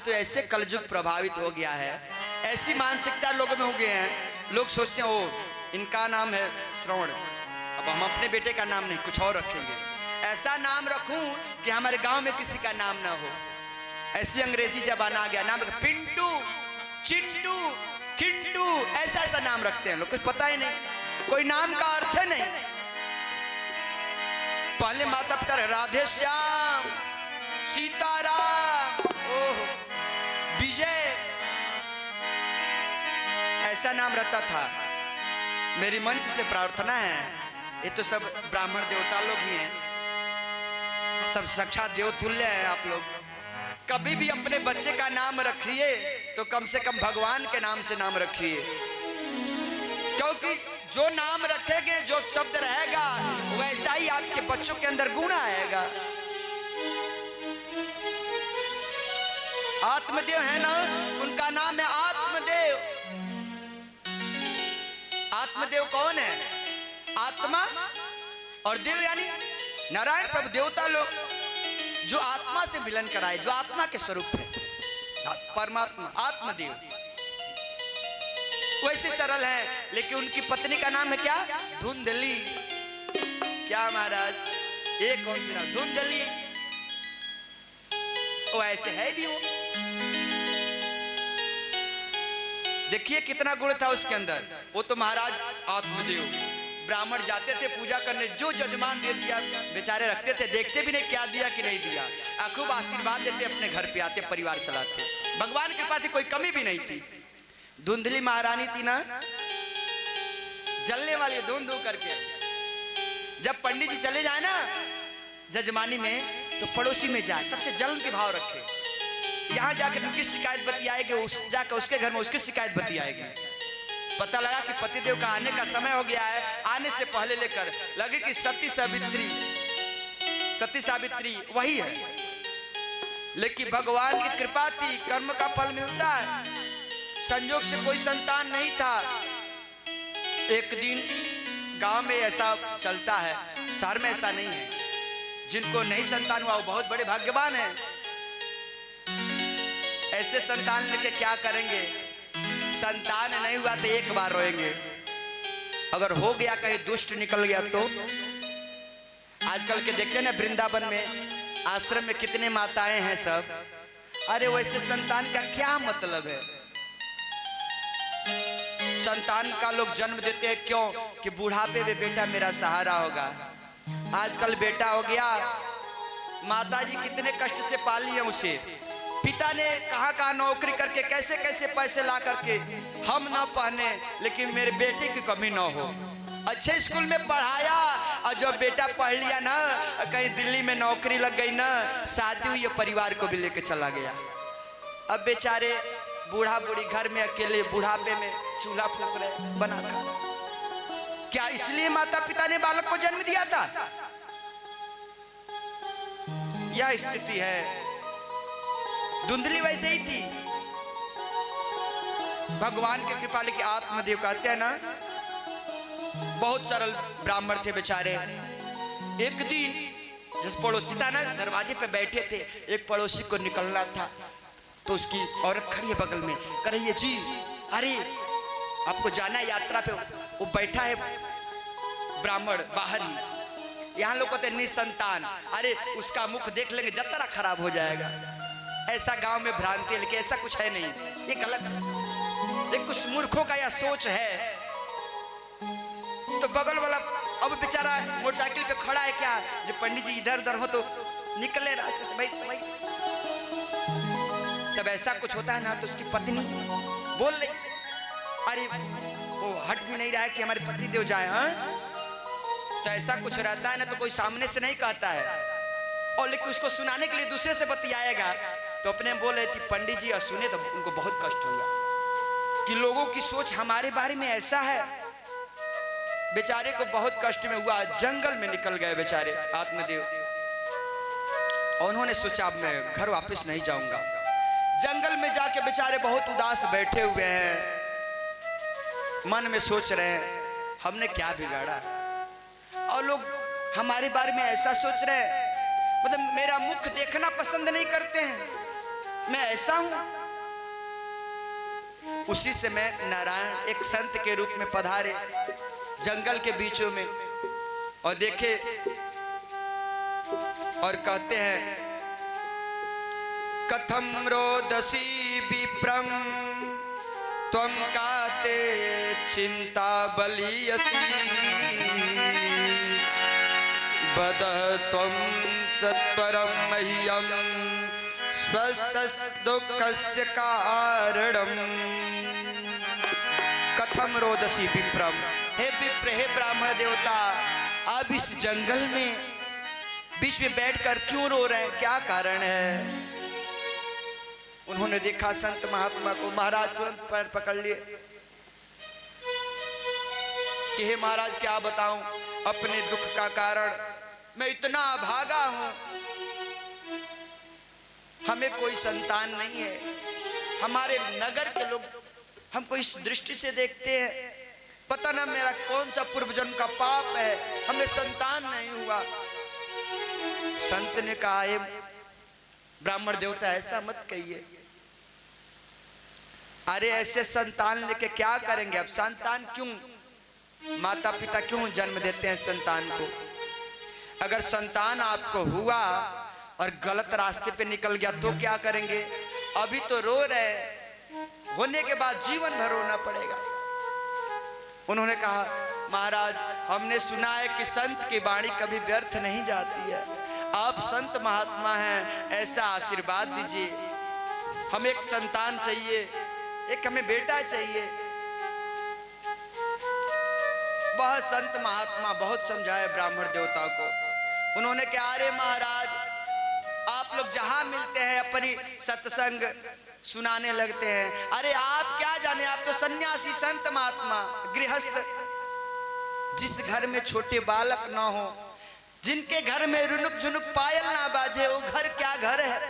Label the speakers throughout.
Speaker 1: तो ऐसे कलयुग प्रभावित हो गया है, ऐसी मानसिकता लोगों में हो गए हैं, लोग सोचते हैं ओ इनका नाम है श्रवण, अब हम अपने बेटे का नाम नहीं कुछ और रखेंगे, ऐसा नाम रखूं कि हमारे गांव में किसी का नाम ना हो। ऐसी अंग्रेजी जमाना आ गया, नाम पिंटू, चिंटू, किंटू, ऐसा ऐसा नाम रखते हैं लोग, कुछ पता ही नहीं, कोई नाम का अर्थ है नहीं। पहले माता पिता राधे श्याम, सीताराम, ओह विजय, ऐसा नाम रहता था। मेरी मंच से प्रार्थना है, ये तो सब ब्राह्मण देवता लोग ही हैं, सब साक्षात देवतुल्य हैं आप लोग। कभी भी अपने बच्चे का नाम रखिए तो कम से कम भगवान के नाम से नाम रखिए, क्योंकि जो नाम रखेंगे, जो शब्द रहेगा, वैसा ही आपके बच्चों के अंदर गुण आएगा। आत्मदेव है ना, उनका नाम है आत्मदेव। आत्मदेव कौन है? आत्मा और देव यानी नारायण प्रभु, देवता लोग जो आत्मा से मिलन कराए, जो आत्मा के स्वरूप है, परमात्मा आत्मदेव। वैसे सरल है, लेकिन उनकी पत्नी का नाम है क्या? धुंधली। क्या महाराज, एक कौन सी नाम? धुंधली। वो ऐसे है भी वो, देखिए कितना गुण था उसके अंदर। वो तो महाराज आत्मदेव, ब्राह्मण जाते थे पूजा करने, जो जजमान दे दिया बेचारे रखते थे, देखते भी नहीं क्या दिया कि नहीं दिया, खूब आशीर्वाद देते, अपने घर पे आते, परिवार चलाते। भगवान की कृपा थी, कोई कमी भी नहीं थी। धुंधली महारानी थी ना, जलने वाली धुंध करके। जब पंडित जी चले जाए ना जजमानी में, तो पड़ोसी में जाए, सबसे जलन के भाव रखे, यहाँ जाकर उनकी शिकायत बतियाएगी, जाकर उसके घर में उसकी शिकायत बतियाएगी। पता लगा कि पतिदेव का आने का समय हो गया है, आने से पहले लेकर लगे कि सती सावित्री वही है। लेकिन भगवान की कृपा थी, कर्म का फल मिलता है। संयोग से कोई संतान नहीं था। एक दिन गांव में ऐसा चलता है, शहर में ऐसा नहीं है, जिनको नहीं संतान हुआ वो बहुत बड़े भाग्यवान हैं। ऐसे संतान लेके क्या करेंगे? संतान नहीं हुआ तो एक बार रोएंगे, अगर हो गया कहीं दुष्ट निकल गया तो। आजकल के देखते हैं ना वृंदावन में आश्रम में कितने माताएं हैं सब, अरे वैसे संतान का क्या मतलब है? संतान का लोग जन्म देते हैं क्यों? कि बुढ़ापे में बेटा मेरा सहारा होगा। आजकल बेटा हो गया, माताजी कितने कष्ट से पाली है उसे, पिता ने कहाँ नौकरी करके कैसे कैसे पैसे ला करके हम ना पहने, लेकिन मेरे बेटे की कमी ना हो। अच्छे स्कूल में पढ़ाया, और जब बेटा पढ़ लिया ना, कहीं दिल्ली में नौकरी लग गई ना, शादी हुई, परिवार को भी लेके चला गया। अब बेचारे बूढ़ा बूढ़ी घर में अकेले बुढ़ापे में चूल्हा फूंक रहे बनाकर। क्या इसलिए माता पिता ने बालक को जन्म दिया था? यह स्थिति है। धुंधली वैसे ही थी, भगवान की कृपा। लेकिन आत्मदेव कहते हैं ना, बहुत सरल ब्राह्मण थे बेचारे। एक दिन जिस पड़ोसी था ना, दरवाजे पे बैठे थे, एक पड़ोसी को निकलना था, तो उसकी औरत खड़ी है बगल में, कह रही है जी अरे आपको जाना है यात्रा पे। वो बैठा है ब्राह्मण बाहर ही, यहाँ लोग कहते निसंतान, अरे उसका मुख देख लेंगे जतरा खराब हो जाएगा। ऐसा गांव में भ्रांति है, लेकिन ऐसा कुछ है नहीं, ये गलत है, ये कुछ मूर्खों का यह सोच है। तो बगल वाला अब बेचारा मोटरसाइकिल पे खड़ा है, क्या जो पंडित जी इधर उधर हो तो निकले रास्ते से, भाई। तब ऐसा कुछ होता है ना, तो उसकी पत्नी बोल रही, अरे वो हट भी नहीं रहा है कि हमारे पति देव जाए। हाँ, तो ऐसा कुछ रहता है ना, तो कोई सामने से नहीं कहता है, और लेकिन उसको सुनाने के लिए दूसरे से बतियाएगा। तो अपने बोल रहे थे पंडित जी, और सुने तो उनको बहुत कष्ट हुआ कि लोगों की सोच हमारे बारे में ऐसा है। बेचारे को बहुत कष्ट में हुआ, जंगल में निकल गए बेचारे आत्मदेव, और उन्होंने सोचा अब मैं घर वापस नहीं जाऊंगा। जंगल में जाके बेचारे बहुत उदास बैठे हुए हैं, मन में सोच रहे हैं हमने क्या बिगाड़ा, और लोग हमारे बारे में ऐसा सोच रहे हैं, मतलब मेरा मुख देखना पसंद नहीं करते हैं, मैं ऐसा हूं। उसी समय नारायण एक संत के रूप में पधारे जंगल के बीचों में और देखे और कहते हैं, कथम रोदसी विप्रम त्वं काते चिंता बलियसी बद त्वं सत्परम मह्यम स्वस्थ दुःखस्य कारणम। कथम रोदसी विप्रम, हे विप्र, हे ब्राह्मण देवता, आप इस जंगल में बीच में बैठकर क्यों रो रहे हैं, क्या कारण है? उन्होंने देखा संत महात्मा को। महाराज तुरंत पैर पकड़ लिए कि हे महाराज क्या बताऊं अपने दुख का कारण, मैं इतना अभागा हूं, हमें कोई संतान नहीं है, हमारे नगर के लोग हमको इस दृष्टि से देखते हैं, पता ना मेरा कौन सा पूर्व जन्म का पाप है, हमें संतान नहीं हुआ। संत ने कहा, हे ब्राह्मण देवता ऐसा मत कहिए, अरे ऐसे संतान लेके क्या करेंगे? अब संतान क्यों, माता पिता क्यों जन्म देते हैं संतान को? अगर संतान आपको हुआ और गलत रास्ते पे निकल गया तो क्या करेंगे? अभी तो रो रहे, होने के बाद जीवन भर रोना पड़ेगा। उन्होंने कहा, महाराज हमने सुना है कि संत की वाणी कभी व्यर्थ नहीं जाती है, आप संत महात्मा हैं, ऐसा आशीर्वाद दीजिए, हमें एक संतान चाहिए, एक हमें बेटा चाहिए। वह संत महात्मा बहुत समझाए ब्राह्मण देवता को। उन्होंने कहा, अरे महाराज आप लोग जहां मिलते हैं अपनी सत्संग सुनाने लगते हैं, अरे आप क्या जाने, आप तो सन्यासी संत महात्मा गृहस्थ। जिस घर में छोटे बालक ना हो, जिनके घर में रुनुक झुनुक पायल ना बाजे, वो घर क्या घर है?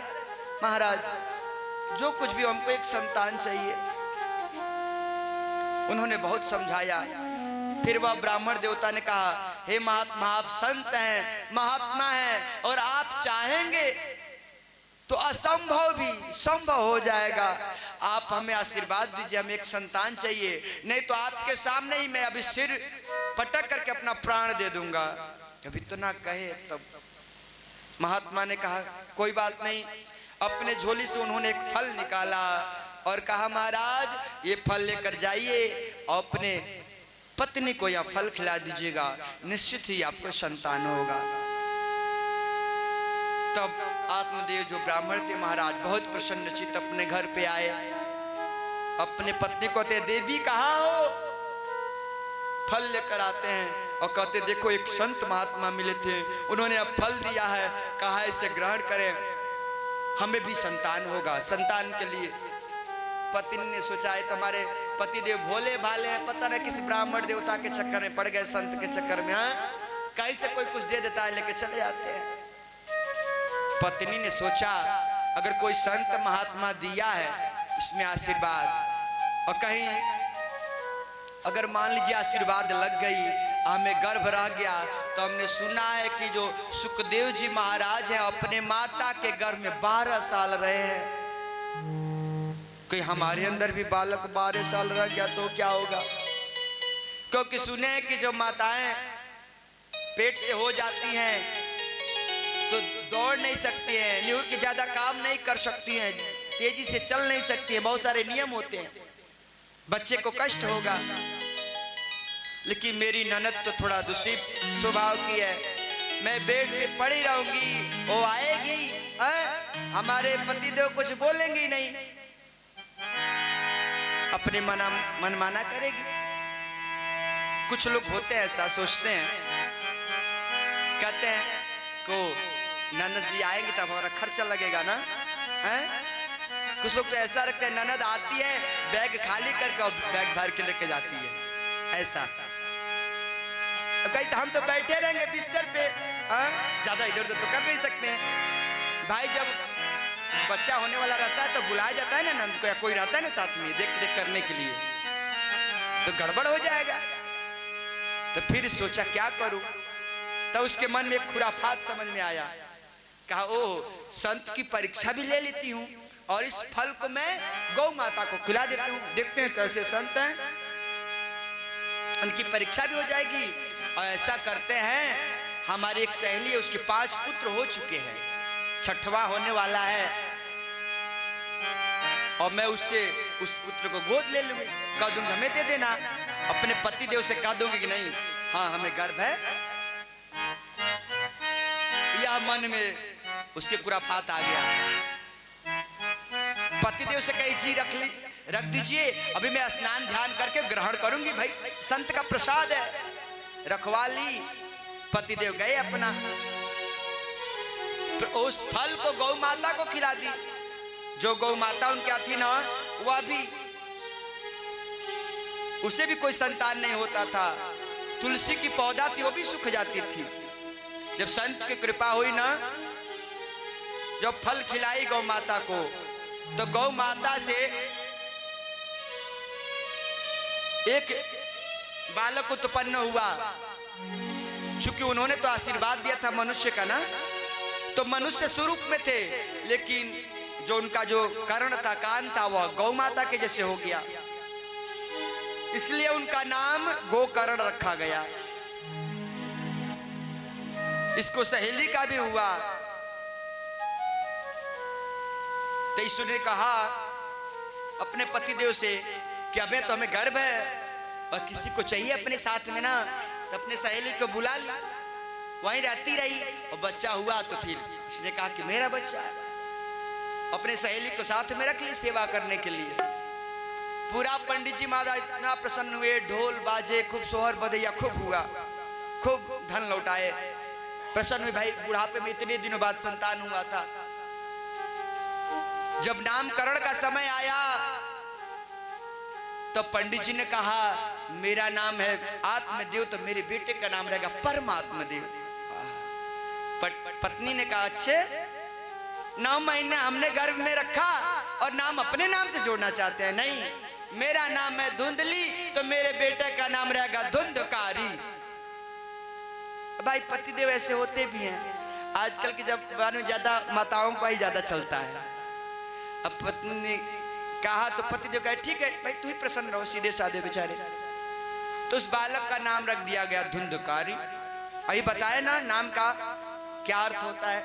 Speaker 1: महाराज जो कुछ भी, हमको एक संतान चाहिए। उन्होंने बहुत समझाया। फिर वह ब्राह्मण देवता ने कहा, हे महात्मा आप संत हैं, महात्मा हैं, और आप चाहेंगे तो असंभव भी संभव हो जाएगा। आप हमें आशीर्वाद दीजिए, हमें एक संतान चाहिए, नहीं तो आपके सामने ही मैं अभी सिर पटक करके अपना प्राण दे दूंगा। अभी तो ना कहे तब महात्मा ने कहा, कोई बात नहीं। अपने झोली से उन्होंने एक फल निकाला और कहा, महाराज ये फल लेकर जाइए और अपने पत्नी को यह फल खिला दीजिएगा, निश्चित ही आपको संतान होगा। तब आत्मदेव जो ब्राह्मण थे महाराज बहुत प्रसन्नचित्त अपने घर पे आए, अपने पत्नी को कहते, देवी कहाँ हो? फल लेकर आते हैं और कहते, देखो एक संत महात्मा मिले थे, उन्होंने अब फल दिया है, कहा इसे ग्रहण करें, हमें भी संतान होगा। संतान के लिए पत्नी ने सोचा, है तुम्हारे पतिदेव भोले भाले हैं, पता नहीं किस ब्राह्मण देवता के चक्कर में पड़ गए, संत के चक्कर में, हाँ कहीं से कोई कुछ दे देता है लेके चले जाते हैं। पत्नी ने सोचा, अगर कोई संत महात्मा दिया है इसमें आशीर्वाद, और कहीं अगर मान लीजिए आशीर्वाद लग गई, हमें गर्भ रह गया, तो हमने सुना है कि जो सुखदेव जी महाराज हैं अपने माता के गर्भ में 12 साल रहे हैं, कि हमारे अंदर भी बालक 12 साल रह गया तो क्या होगा? क्योंकि सुने हैं कि जो माताएं पेट से हो जाती हैं तो दौड़ नहीं सकती हैं, न्यूर के ज्यादा काम नहीं कर सकती हैं, तेजी से चल नहीं सकती हैं, बहुत सारे नियम होते हैं, बच्चे को कष्ट होगा। लेकिन मेरी ननद तो थोड़ा दूसरी स्वभाव की है, मैं बेड पे पड़ी रहूंगी, वो आएगी, हमारे पतिदेव कुछ बोलेंगे नहीं, अपने मनमाना करेगी। कुछ लोग होते हैं ऐसा सोचते हैं, कहते हैं को ननद जी आएंगे तब हमारा खर्चा लगेगा ना, हैं? कुछ लोग तो ऐसा रखते हैं, ननद आती है बैग खाली करके और बैग भर के लेके जाती है, ऐसा। अब कहीं हम तो बैठे रहेंगे बिस्तर पे, ज्यादा इधर उधर तो कर नहीं सकते हैं। भाई जब बच्चा होने वाला रहता है तो बुलाया जाता है ना नंद को, या कोई रहता है ना साथ में देख रेख करने के लिए, तो गड़बड़ हो जाएगा। तो फिर सोचा क्या करूं, तो उसके मन में खुराफात समझ में आया, कहा ओ संत की परीक्षा भी ले लेती हूँ, और इस फल को मैं गौ माता को खिला देता हूँ। देखते हैं कैसे संत हैं, उनकी परीक्षा भी हो जाएगी। और ऐसा करते हैं, हमारी एक सहेली है, उसके 5 पुत्र हो चुके हैं, 6वां होने वाला है, और मैं उससे उस पुत्र को गोद ले लूंगी, कह दूंगी हमें दे देना। अपने पति देव से कह दूंगी कि नहीं, हाँ हमें गर्व है। यह मन में उसके खुराफात आ गया। पतिदेव से कही जी रख दीजिए, अभी मैं स्नान ध्यान करके ग्रहण करूंगी, भाई संत का प्रसाद है। रखवाली, पतिदेव गए अपना, तो उस फल को गौ माता को खिला दी। जो गौ माता उनकी थी ना, वह भी, उसे भी कोई संतान नहीं होता था। तुलसी की पौधा थी, वो भी सूख जाती थी। जब संत की कृपा हुई ना, जब फल खिलाई गौ माता को, तो गौ माता से एक बालक उत्पन्न हुआ। चूंकि उन्होंने तो आशीर्वाद दिया था मनुष्य का ना, तो मनुष्य स्वरूप में थे, लेकिन जो उनका जो कर्ण था, कान था, वह गौ माता के जैसे हो गया। इसलिए उनका नाम गोकर्ण रखा गया। इसको सहेली का भी हुआ। तो ईश्वर ने कहा अपने पतिदेव से कि अबे तो हमें गर्व है और किसी को चाहिए अपने साथ में ना, तो अपने सहेली को बुला ली, वहीं रहती रही, और बच्चा हुआ तो फिर उसने कहा कि मेरा बच्चा है। अपने सहेली को साथ में रख ली सेवा करने के लिए। पूरा पंडित जी महाराज इतना प्रसन्न हुए, ढोल बाजे, खूब सोहर बधैया खूब हुआ, खूब धन लौटाए, प्रसन्न हुए। भाई बुढ़ापे में इतने दिनों बाद संतान हुआ था। जब नामकरण का समय आया तो पंडित जी ने कहा मेरा नाम है आत्मदेव, तो मेरे बेटे का नाम रहेगा परमात्मदेव। पत्नी ने कहा अच्छे, 9 महीने हमने गर्भ में रखा और नाम अपने नाम से जोड़ना चाहते हैं। नहीं, मेरा नाम है धुंधली, तो मेरे बेटे का नाम रहेगा धुंधकारी। भाई पतिदेव ऐसे होते भी हैं। आजकल के जमाने में ज्यादा माताओं का ही ज्यादा चलता है। अब पत्नी ने कहा तो पतिदेव कहा ठीक है भाई, तू ही प्रसन्न रहो, सीधे साधे बेचारे। तो उस बालक का नाम रख दिया गया धुंधकारी। अभी बताया ना नाम का क्या अर्थ होता है।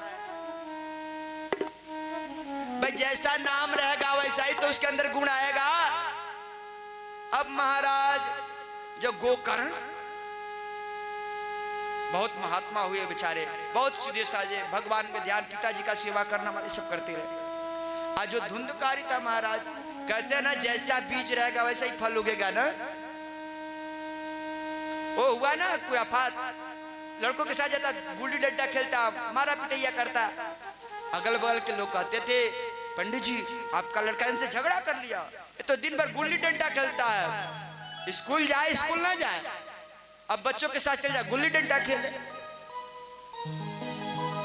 Speaker 1: भाई जैसा नाम रहेगा वैसा ही तो उसके अंदर गुण आएगा। अब महाराज जो गोकर्ण बहुत महात्मा हुए बेचारे, बहुत सीधे साधे, भगवान में ध्यान, पिताजी का सेवा करना, ये सब करते रहे। आज जो धुंधकारी था महाराज, कहते हैं ना जैसा बीज रहेगा वैसा ही फल उगेगा ना। वो हुआ ना खुराफात, लड़कों के साथ जाता, गुल्ली डंडा खेलता, मारा पिटैया करता। अगल बगल के लोग कहते थे पंडित जी आपका लड़का इनसे झगड़ा कर लिया, ये तो दिन भर गुल्ली डंडा खेलता है, स्कूल जाए स्कूल ना जाए, अब बच्चों के साथ चल जाए गुल्ली डंडा खेले।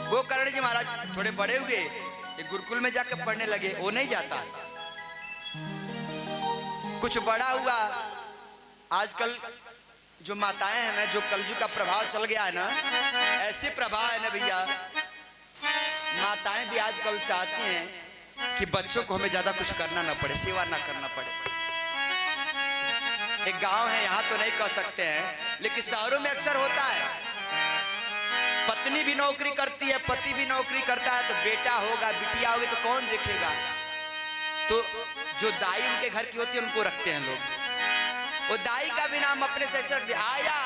Speaker 1: वो कर्ण जी महाराज थोड़े बड़े हुए, एक गुरुकुल में जाकर पढ़ने लगे, वो नहीं जाता। कुछ बड़ा हुआ, आजकल जो माताएं हैं ना, जो कलयुग का प्रभाव चल गया है ना, ऐसे प्रभाव है ना भैया, माताएं भी आजकल चाहती हैं कि बच्चों को हमें ज्यादा कुछ करना ना पड़े, सेवा ना करना पड़े। एक गांव है, यहाँ तो नहीं कह सकते हैं, लेकिन शहरों में अक्सर होता है। पत्नी भी नौकरी करती है, पति भी नौकरी करता है, तो बेटा होगा बिटिया होगी तो कौन देखेगा। तो जो दाई उनके घर की होती है उनको रखते हैं लोग। वो दाई का भी नाम अपने से रख दिया, आया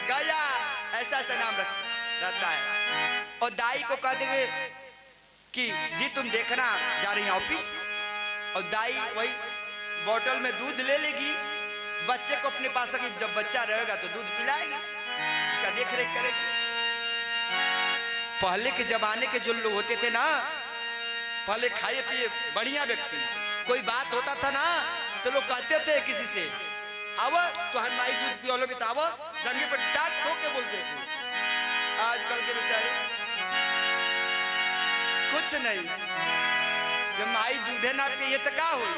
Speaker 1: गया ऐसा ऐसा नाम रहता है। और दाई को कह देंगे कि जी तुम देखना जा रही हैं ऑफिस, और दाई वही बोतल में दूध ले लेगी, बच्चे को अपने पास रखेगी, जब बच्चा रहेगा तो दूध पिलाएगी, उसका देख रेख करेगी। पहले के जमाने के जो लोग होते थे ना, पहले खाए पिए बढ़िया व्यक्ति, कोई बात होता था ना तो लोग कहते थे किसी से, आवो तो हम माई दूध पियो लो, बितावो, जंगे पर डांट ठोक के बोलते थे। आजकल के बेचारे कुछ नहीं, जब माई दूधे ना पिए तो क्या हुई।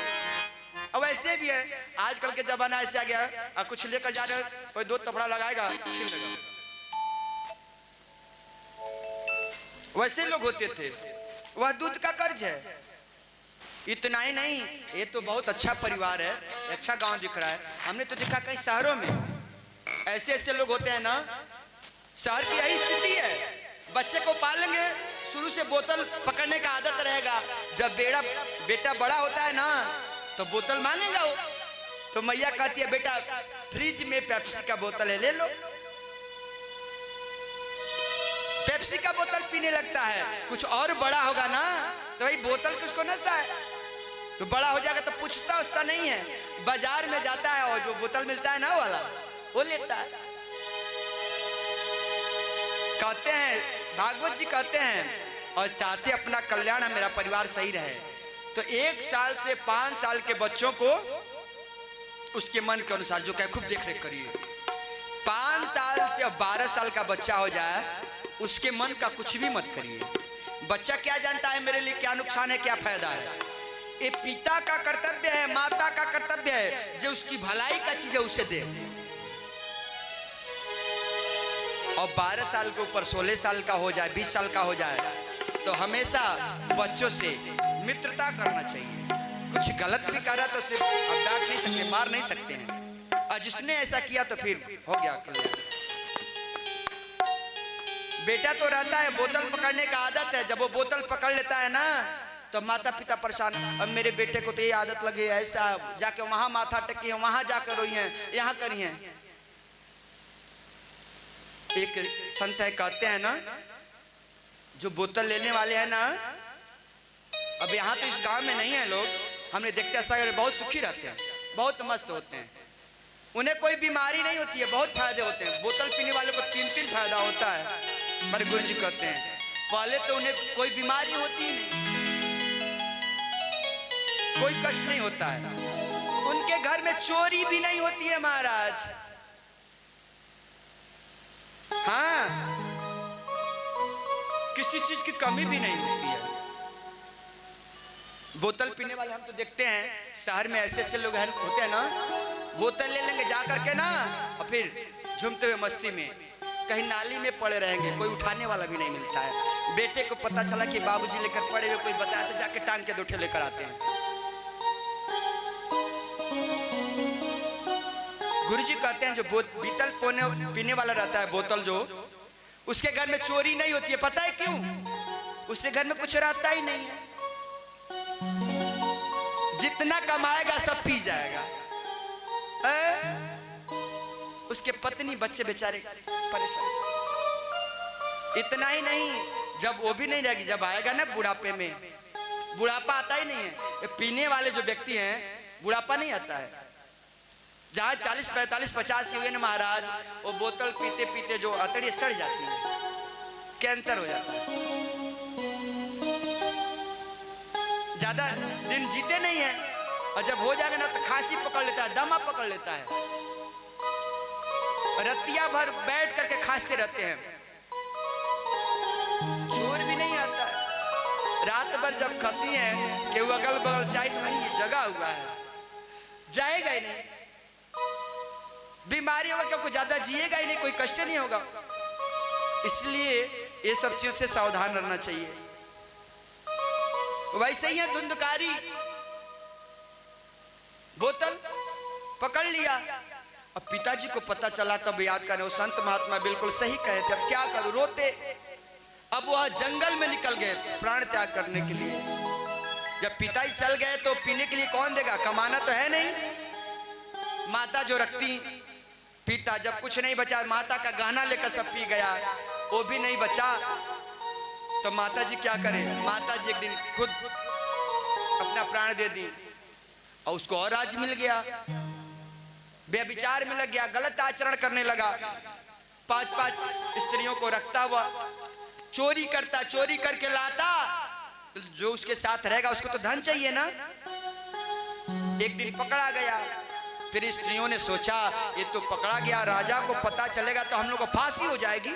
Speaker 1: अब ऐसे भी है, आजकल के जमाना ऐसे आ गया, कुछ लेकर जा रहे कोई 2 थप्पड़ लगाएगा, छीन लेगा। वैसे लोग होते थे, वह दूध का कर्ज है। इतना ही नहीं, ये तो बहुत अच्छा परिवार है, अच्छा गांव दिख रहा है। हमने तो देखा कई शहरों में ऐसे ऐसे लोग होते हैं ना, शहर की यही स्थिति है। बच्चे को पालेंगे, शुरू से बोतल पकड़ने का आदत रहेगा। जब बेटा बड़ा होता है ना तो बोतल मांगेगा वो। तो मैया कहती है बेटा फ्रिज में पेप्सी का बोतल है, ले लो। पेप्सी का बोतल पीने लगता है। कुछ और बड़ा होगा ना तो भाई बोतल किसको नशा है, तो बड़ा हो जाएगा तो पूछता उसका नहीं है, बाजार में जाता है और जो बोतल मिलता है ना वाला वो लेता है। कहते हैं भागवत जी कहते हैं, और चाहते अपना कल्याण मेरा परिवार सही रहे, तो 1 साल से 5 साल के बच्चों को उसके मन के अनुसार जो कहे खूब देख रेख करिए। 5 साल से 12 साल का बच्चा हो जाए उसके मन का कुछ भी मत करिए। बच्चा क्या जानता है मेरे लिए क्या नुकसान है क्या फायदा है। ये पिता का कर्तव्य है, माता का कर्तव्य है, जो उसकी भलाई का चीज है उसे दे। और 12 साल के ऊपर 16 साल का हो जाए, 20 साल का हो जाए, तो हमेशा बच्चों से मित्रता करना चाहिए। कुछ गलत भी करा तो सिर्फ अब डांट नहीं सकते, मार नहीं सकते हैं, और जिसने ऐसा किया तो फिर हो गया कल्याण। बेटा तो रहता है, बोतल पकड़ने का आदत है, जब वो बोतल पकड़ लेता है ना तो माता पिता परेशान। अब मेरे बेटे को तो ये आदत लगी है, ऐसा जाके वहां माथा टेकी है, वहां जाकर रोई है, यहाँ करी है। एक संत है कहते हैं ना, जो बोतल लेने वाले हैं ना, अब यहाँ तो इस गांव में नहीं है लोग, हमने देखते हैं सारे बहुत सुखी रहते हैं, बहुत मस्त होते हैं, उन्हें कोई बीमारी नहीं होती है, बहुत फायदे होते हैं। बोतल पीने वाले को 3-3 फायदा होता है। हमारे गुरु जी कहते हैं पहले तो उन्हें कोई बीमारी होती नहीं, कोई कष्ट नहीं होता है, उनके घर में चोरी भी नहीं होती है महाराज। हाँ, किसी चीज की कमी भी नहीं होती है। बोतल पीने वाले हम तो देखते हैं शहर में ऐसे ऐसे लोग होते हैं ना, बोतल ले लेंगे जा करके ना, और फिर झूमते हुए मस्ती में कहीं नाली में पड़े रहेंगे, कोई उठाने वाला भी नहीं मिलता है। बेटे को पता चला कि बाबूजी लेकर पड़े हुए, कोई बताया तो जाके टांग के दोठे लेकर आते हैं। गुरुजी कहते हैं जो बीतल पीने वाला रहता है बोतल, जो उसके घर में चोरी नहीं होती है। पता है क्यों? उसके घर में कुछ रहता ही नहीं है, जितना कमाएगा सब पी जाएगा। उसके पत्नी बच्चे बेचारे परेशान। इतना ही नहीं, जब वो भी नहीं रहेगी, जब आएगा ना बुढ़ापे में, बुढ़ापा आता ही नहीं है। पीने वाले जो व्यक्ति हैं बुढ़ापा नहीं आता है। जहां 40, 45, 50 के हुए ना महाराज, वो बोतल पीते पीते जो अतड़ी सड़ जाती है, कैंसर हो जाता है, ज्यादा दिन जीते नहीं है, और जब हो जाएगा ना तो खांसी पकड़ लेता है, दमा पकड़ लेता है, रतिया भर बैठ करके खांसते रहते हैं, जोर भी नहीं आता है। रात भर जब खसी है कि वो अगल बगल से आई तो भाई जगा हुआ है, जाएगा ही नहीं, बीमारी होगा क्योंकि ज्यादा जिएगा ही नहीं, कोई कष्ट नहीं होगा। इसलिए ये सब चीज से सावधान रहना चाहिए। वैसे ही है धुंधकारी, बोतल पकड़ लिया, अब पिताजी को पता चला तब याद करें, वो संत महात्मा बिल्कुल सही कहे थे। अब क्या करूं, रोते। अब वह जंगल में निकल गए प्राण त्याग करने के लिए। जब पिताजी चल गए तो पीने के लिए कौन देगा, कमाना तो है नहीं। माता जो रखती, पिता जब कुछ नहीं बचा, माता का गहना लेकर सब पी गया, वो भी नहीं बचा, तो माता जी क्या करें। माता जी एक दिन खुद अपना प्राण दे दी, और उसको और राज मिल गया, व्यभिचार में लग गया, गलत आचरण करने लगा, 5-5 स्त्रियों को रखता हुआ चोरी करता, चोरी करके लाता, जो उसके साथ रहेगा उसको तो धन चाहिए ना। एक दिन पकड़ा गया, फिर स्त्रियों ने सोचा ये तो पकड़ा गया, राजा को पता चलेगा तो हम लोग को फांसी हो जाएगी।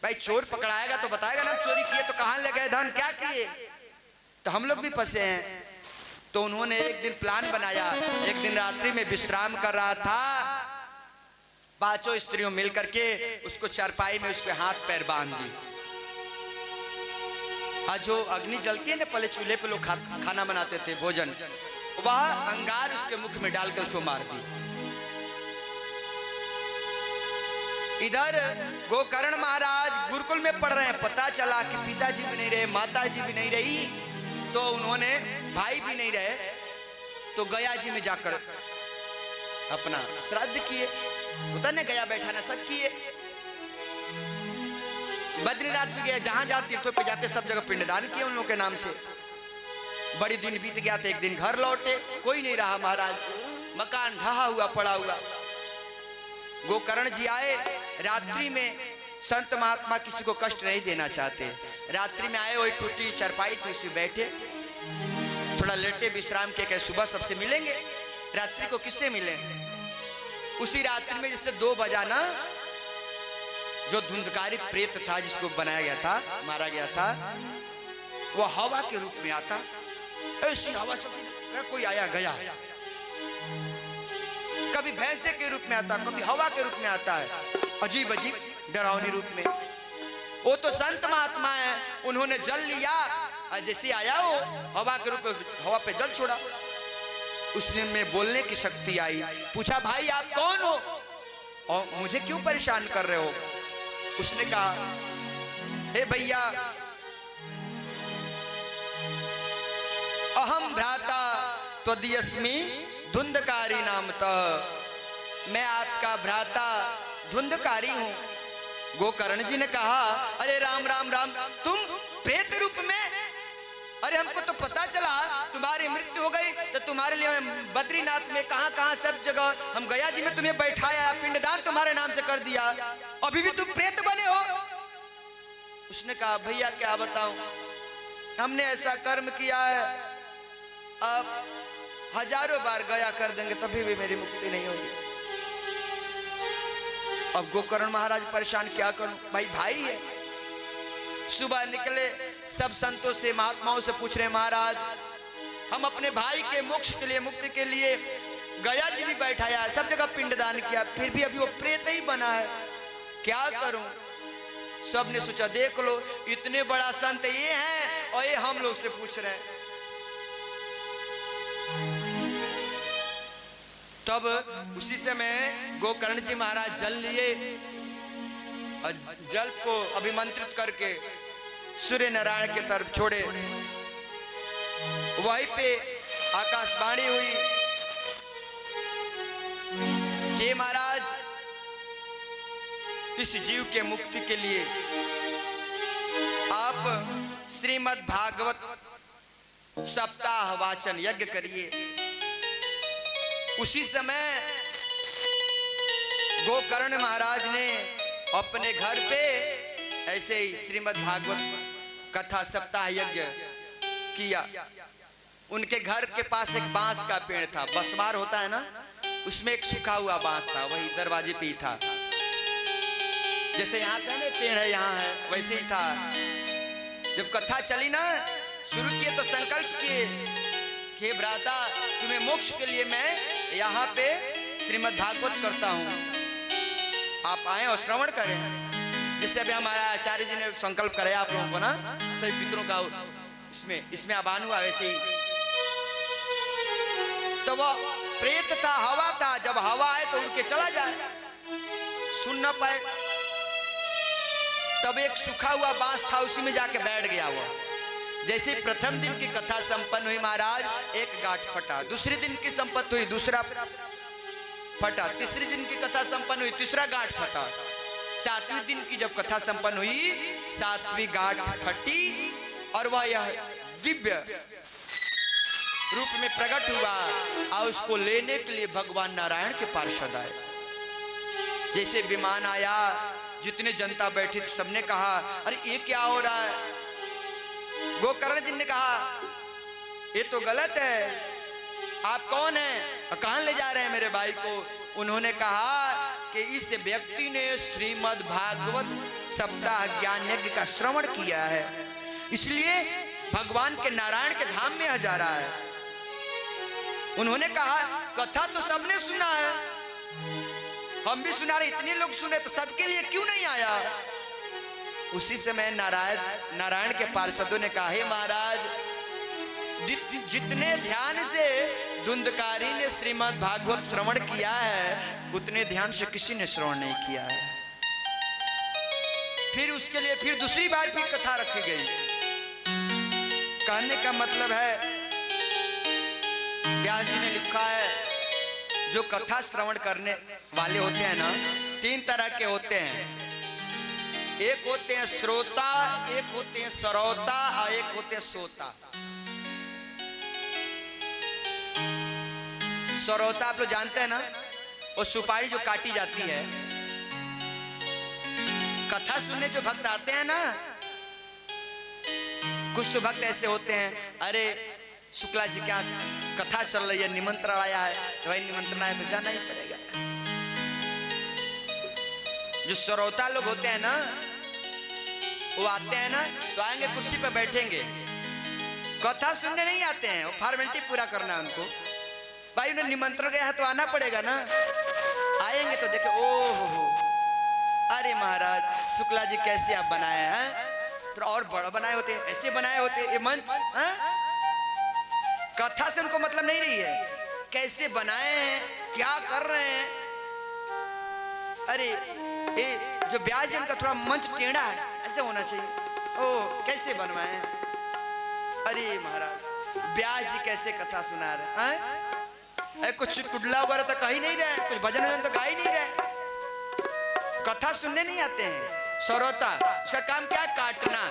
Speaker 1: भाई चोर पकड़ाएगा तो बताएगा ना चोरी किए, तो कहां ले गए धन, क्या किए, तो हम लोग भी फंसे हैं। तो उन्होंने एक दिन प्लान बनाया, एक दिन रात्रि में विश्राम कर रहा था, 5 स्त्रियों मिलकर के उसको चारपाई में उसके हाथ पैर बांध दी। आज जो अग्नि जलती है ना, पहले चूल्हे पे लोग खाना बनाते थे, भोजन, वह अंगार उसके मुख में डालकर उसको मार दी। इधर गोकर्ण महाराज गुरुकुल में पढ़ रहे हैं, पता चला कि पिताजी भी नहीं रहे, माताजी भी नहीं रही, तो उन्होंने, भाई भी नहीं रहे, तो गया जी में जाकर अपना श्राद्ध किए। उधर ने गया बैठाना सब किए। बद्रीनाथ भी गए, जहां जहां तीर्थों पे जाते सब जगह पिंडदान किए उन लोगों के नाम से। बड़ी दिन बीत गया था, एक दिन घर लौटे, कोई नहीं रहा महाराज, मकान ढहा हुआ पड़ा हुआ। गोकर्ण जी आए रात्रि में, संत महात्मा किसी को कष्ट नहीं देना चाहते, रात्रि में आए, वही टूटी चरपाई थी, उसी बैठे थोड़ा लेटे विश्राम के, कहे सुबह सबसे मिलेंगे, रात्रि को किससे मिले। उसी रात्रि में जिससे 2 बजा ना, जो धुंधकारी प्रेत था जिसको बनाया गया था, मारा गया था, वो हवा के रूप में आता, ऐसी हवा चलती, कोई आया गया, कभी भैंसे के रूप में आता, कभी हवा के रूप में आता है, अजीब अजीब डरावनी रूप में। वो तो संत महात्मा है, उन्होंने जल लिया, जैसे आया वो हवा के रूप में, हवा पे जल छोड़ा, उसमें बोलने की शक्ति आई। पूछा भाई आप कौन हो और मुझे क्यों परेशान कर रहे हो। उसने कहा हे भैया, अहम भ्राता त्वदीयस्मि धुंधकारी नामतः, मैं आपका भ्राता धुंधकारी हूं। गोकर्ण जी ने कहा अरे राम राम राम, तुम प्रेत रूप में, अरे हमको तो पता चला तुम्हारी मृत्यु हो गई, तो तुम्हारे लिए बद्रीनाथ में कहां कहां सब जगह हम गया जी में तुम्हें बैठाया, पिंडदान तुम्हारे नाम से कर दिया, अभी भी तुम प्रेत बने हो। उसने कहा भैया क्या बताऊं, हमने ऐसा कर्म किया है, अब हजारों बार गया कर देंगे तभी भी मेरी मुक्ति नहीं होगी। अब गोकर्ण महाराज परेशान, क्या करूं, भाई भाई है। सुबह निकले, सब संतों से महात्माओं से पूछ रहे महाराज हम अपने भाई के मोक्ष के लिए, मुक्ति के लिए गया जी भी बैठाया, सब जगह पिंडदान किया, फिर भी अभी वो प्रेत ही बना है, क्या करूं। सब ने सोचा देख लो, इतने बड़ा संत ये हैं और ये हम लोग से पूछ रहे हैं। तब उसी समय गोकर्ण जी महाराज जल लिए और जल को अभिमंत्रित करके सूर्य नारायण के तरफ छोड़े। वहीं पे आकाशवाणी हुई कि महाराज इस जीव के मुक्ति के लिए आप श्रीमद् भागवत सप्ताह वाचन यज्ञ करिए। उसी समय गोकर्ण महाराज ने अपने घर पे ऐसे ही श्रीमद् भागवत कथा सप्ताह यज्ञ किया। उनके घर के पास एक बांस का पेड़ था, बसमार होता है ना, उसमें एक सूखा हुआ बांस था, वही दरवाजे पे ही था। जैसे यहाँ पे ना पेड़ है, यहाँ है, वैसे ही था। जब कथा चली ना, शुरू किए तो संकल्प किए कि भ्राता तुम्हें मोक्ष के लिए मैं यहाँ पे श्रीमद् भागवत करता हूँ, आप आए और श्रवण करें। जिससे अभी हमारा आचार्य जी ने संकल्प कराया आप लोगों को ना, सभी पितरों का इसमें आह्वान हुआ। वैसे ही तो वो प्रेत था, हवा था, जब हवा आए तो उड़ के चला जाए, सुन ना पाए। तब एक सूखा हुआ बांस था, उसी में जाके बैठ गया वो। जैसे प्रथम दिन की कथा संपन्न हुई महाराज, एक गांठ फटा, दूसरे दिन की संपत्ति हुई, दूसरा फटा, तीसरे दिन की कथा संपन्न हुई, तीसरा गांठ फटा, सातवें दिन की जब कथा संपन्न हुई, सातवीं गांठ फटी और वह यह दिव्य रूप में प्रकट हुआ और उसको लेने के लिए भगवान नारायण के पार्षद आए। जैसे विमान आया, जितने जनता बैठी थी सबने कहा अरे ये क्या हो रहा है। गोकर्ण जी ने कहा ये तो गलत है, आप कौन हैं, कहां ले जा रहे हैं मेरे भाई को। उन्होंने कहा कि इस व्यक्ति ने श्रीमद् भागवत सप्ताह ज्ञान यज्ञ का श्रवण किया है, इसलिए भगवान के नारायण के धाम में जा रहा है। उन्होंने कहा कथा तो सबने सुना है, हम भी सुना रहे, इतने लोग सुने तो सबके लिए क्यों नहीं आया। उसी समय नारायण के पार्षदों ने कहा, हे महाराज, जितने ध्यान से धुंधकारी ने श्रीमद् भागवत श्रवण किया है उतने ध्यान से किसी ने श्रवण नहीं किया है। फिर उसके लिए फिर दूसरी बार फिर कथा रखी गई। कहने का मतलब है, व्यास जी ने लिखा है, जो कथा श्रवण करने वाले होते हैं ना, तीन तरह के होते हैं। एक होते हैं श्रोता, एक होते हैं श्रोता और एक होते हैं सोता। श्रोता आप लोग जानते हैं ना, वो सुपारी जो काटी जाती है। कथा सुनने जो भक्त आते हैं ना, कुछ तो भक्त ऐसे होते हैं, अरे शुक्ला जी क्या कथा चल रही है, निमंत्रण आया है, तो भाई निमंत्रण आया तो जाना ही पड़ेगा। जो श्रोता लोग होते हैं ना, वो आते हैं ना तो आएंगे, कुर्सी पर बैठेंगे, कथा सुनने नहीं आते हैं, वो फॉर्मेलिटी पूरा करना है उनको। भाई उन्हें निमंत्रण गया है तो आना पड़ेगा ना। आएंगे तो देखे, ओहो, अरे महाराज शुक्ला जी कैसे आप बनाए हैं, तो और बड़ा बनाए होते, ऐसे बनाए होते ये मंच। कथा से उनको मतलब नहीं रही है, कैसे बनाए हैं, क्या कर रहे हैं। अरे ये जो ब्याज है उनका थोड़ा मंच टेढ़ा है, ऐसे होना चाहिए। ओ कैसे बनवाए हैं, अरे महाराज ब्याज जी कैसे कथा सुना रहे हैं। कुछ चुटकुला वगैरह तो कह ही नहीं रहे, कुछ भजन वजन तो गा ही नहीं रहे, कथा सुनने नहीं आते हैं। श्रोता उसका काम क्या है, काटना।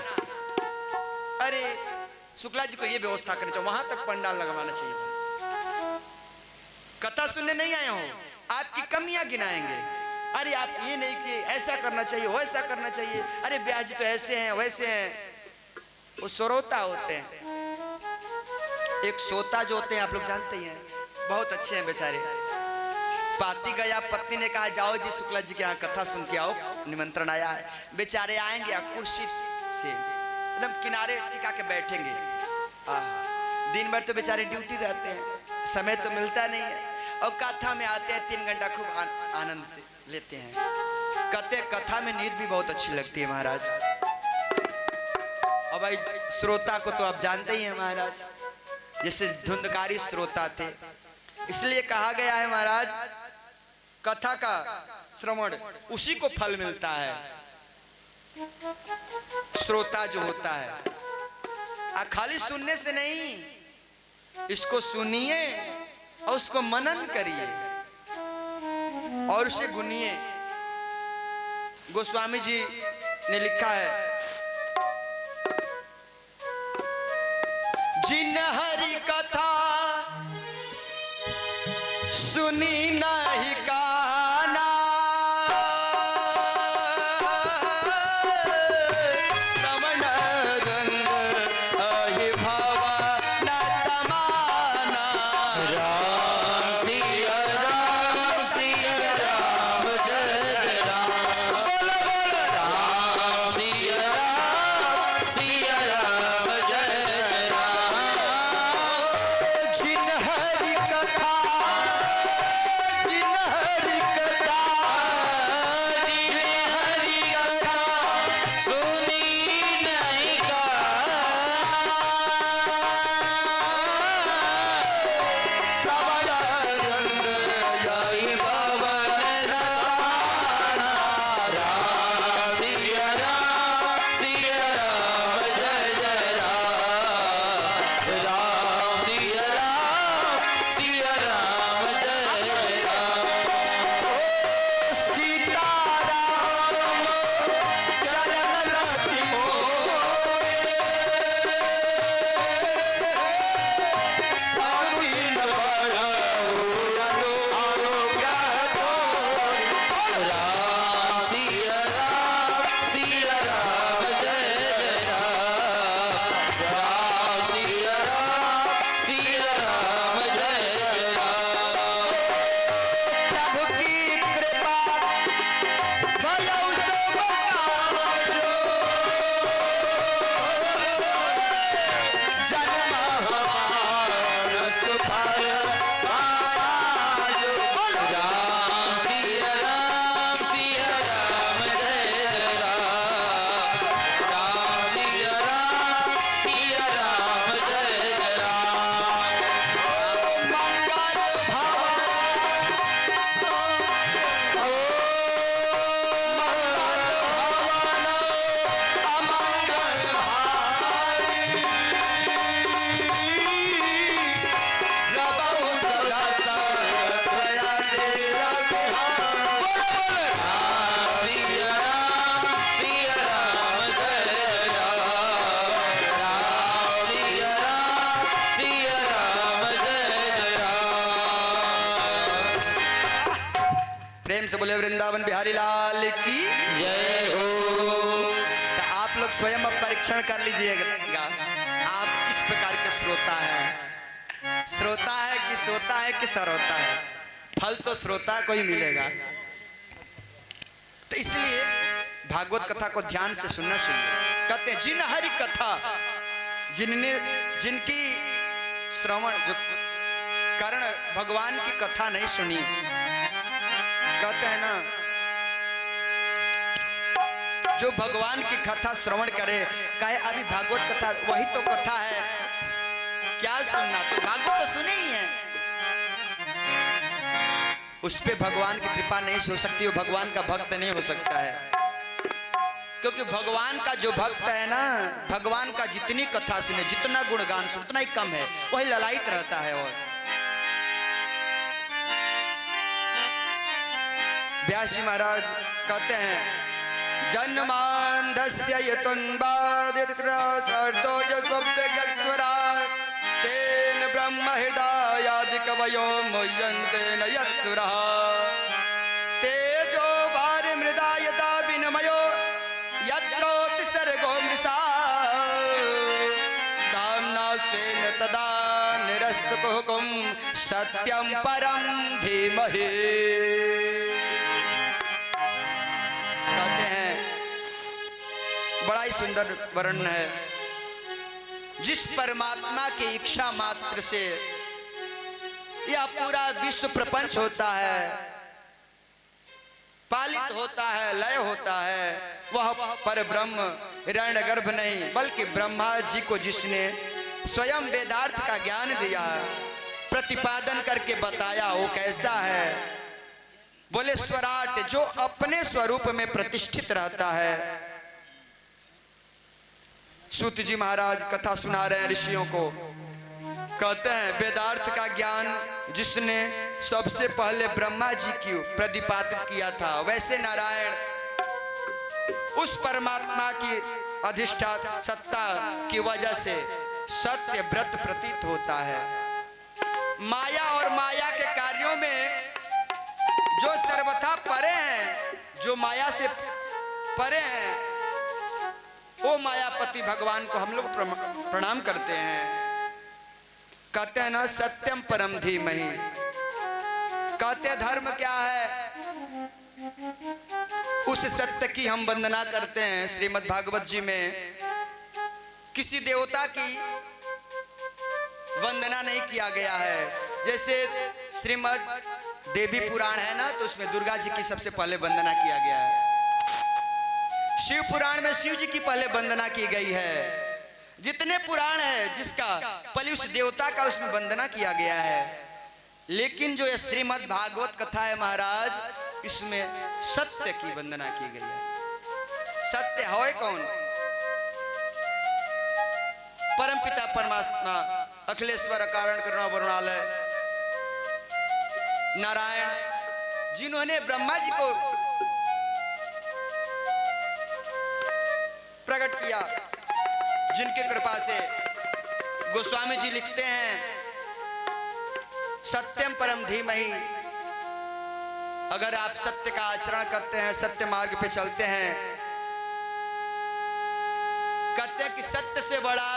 Speaker 1: अरे शुक्ला जी को ये व्यवस्था करनी चाहिए, वहां तक पंडाल लगवाना चाहिए। कथा सुनने नहीं आए हो, आपकी कमियां गिनाएंगे। अरे आप ये नहीं कि ऐसा करना चाहिए, वैसा करना चाहिए, अरे ब्याज जी तो ऐसे हैं वैसे हैं। वो श्रोता होते हैं। एक सोता जो होते हैं आप लोग जानते ही हैं, बहुत अच्छे हैं बेचारे। पाती गया, पत्नी ने कहा जाओ जी शुक्ला जी के यहाँ कथा सुन के आओ, निमंत्रण आया है। बेचारे आएंगे, कुर्सी से एकदम किनारे टिका के बैठेंगे। दिन भर तो बेचारे ड्यूटी रहते हैं, समय तो मिलता नहीं है, और कथा में आते हैं 3 घंटा खूब आनंद से लेते हैं। कहते कथा में नींद भी बहुत अच्छी लगती है महाराज। और भाई श्रोता को तो आप जानते ही हैं महाराज, जैसे धुंधकारी श्रोता थे, इसलिए कहा गया है महाराज, कथा का श्रवण उसी को फल मिलता है, श्रोता जो होता है। खाली सुनने से नहीं, इसको सुनिए और उसको मनन करिए और उसे गुनिए। गोस्वामी जी ने लिखा है, जिन हरि कथा सुनी नहीं काना, श्रवण रंग अहि भवा न समाना। राम सिया राम जय राम, बोलो बोलो राम सिया राम जय राम। जिन हरि कथा प्रेम से बोले वृंदावन बिहारी लाल की
Speaker 2: जय हो।
Speaker 1: तो आप लोग स्वयं अब परीक्षण कर लीजिएगा, आप किस प्रकार के श्रोता है, श्रोता है कि सोता है कि सरोता है। फल तो श्रोता को ही मिलेगा। तो इसलिए भागवत कथा को ध्यान से सुनना चाहिए। कहते हैं जिन हरि कथा, जिनकी श्रवण जो कर्ण भगवान की कथा नहीं सुनी, कहते हैं ना जो भगवान की कथा श्रवण करे, कहे अभी भागवत कथा वही तो कथा है, क्या सुनना, तो भागवत तो सुने ही है। उस पे भगवान की कृपा नहीं हो सकती, वो भगवान का भक्त नहीं हो सकता है। क्योंकि भगवान का जो भक्त है ना, भगवान का जितनी कथा सुने, जितना गुणगान सुने, उतना ही कम है, वही ललायित रहता है। और व्यास जी महाराज कहते हैं जन्मांधस्य तेन ब्रह्म हृदयादि कवयो मुह्यन्ते न यत्सुरः तेजो वारि मृदा यदा विनिमयो यत्रोति सर्गो मृषा धाम्ना स्वेन तदा निरस्तकुहुकं सत्यं परं धीमहि। कहते हैं बड़ा ही सुंदर वर्णन है, जिस परमात्मा की इच्छा मात्र से यह पूरा विश्व प्रपंच होता है, पालित होता है, लय होता है, वह पर ब्रह्म हिरण्यगर्भ नहीं बल्कि ब्रह्मा जी को जिसने स्वयं वेदार्थ का ज्ञान दिया, प्रतिपादन करके बताया, वो कैसा है। बोले स्वराट, जो अपने स्वरूप में प्रतिष्ठित रहता है। सूत जी महाराज कथा सुना रहे हैं ऋषियों को, कहते हैं वेदार्थ का ज्ञान जिसने सबसे पहले ब्रह्मा जी की प्रतिपादित किया था, वैसे नारायण उस परमात्मा की अधिष्ठान सत्ता की वजह से सत्य व्रत प्रतीत होता है। माया और माया के कार्यों में जो सर्वथा परे हैं, जो माया से परे हैं, वो मायापति भगवान को हम लोग प्रणाम करते हैं। कहते हैं ना सत्यम परम धीमहि। कहते धर्म क्या है, उस सत्य की हम वंदना करते हैं। श्रीमद् भागवत जी में किसी देवता की वंदना नहीं किया गया है। जैसे श्रीमद् देवी पुराण है ना, तो उसमें दुर्गा जी की सबसे पहले वंदना किया गया है। शिव पुराण में शिव जी की पहले वंदना की गई है। जितने पुराण है जिसका पहले उस देवता का उसमें वंदना किया गया है। लेकिन जो ये श्रीमद् भागवत कथा है महाराज, इसमें सत्य की वंदना की गई है। सत्य है कौन? परमपिता परमात्मा अखिलेश्वर कारण करुणा वरुणालय नारायण, जिन्होंने ब्रह्मा जी को प्रकट किया, जिनके कृपा से गोस्वामी जी लिखते हैं सत्यम परम धीमहि। अगर आप सत्य का आचरण करते हैं, सत्य मार्ग पे चलते हैं, कहते हैं कि सत्य से बड़ा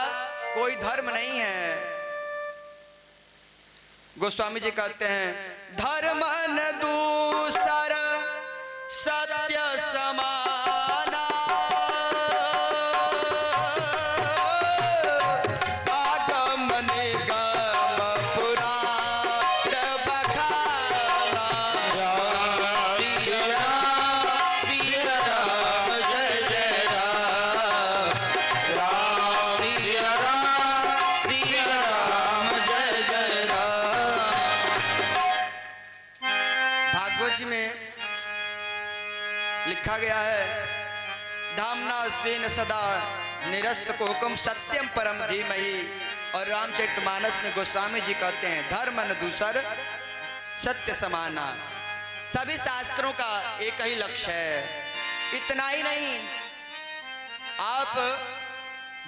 Speaker 1: कोई धर्म नहीं है। गोस्वामी जी कहते हैं धर्म न दूसर सत्य समाना, आगम निगम पुराण बखाना।
Speaker 2: सिया राम जय जय राम, राम सिया राम जय जय राम।
Speaker 1: भागवत जी में लिखा गया है धामना स्वेन सदा निरस्त को हुक्म सत्यम परम धीमहि। और रामचरितमानस में गोस्वामी जी कहते हैं धर्म न दूसर सत्य समाना। सभी शास्त्रों का एक ही लक्ष्य है। इतना ही नहीं, आप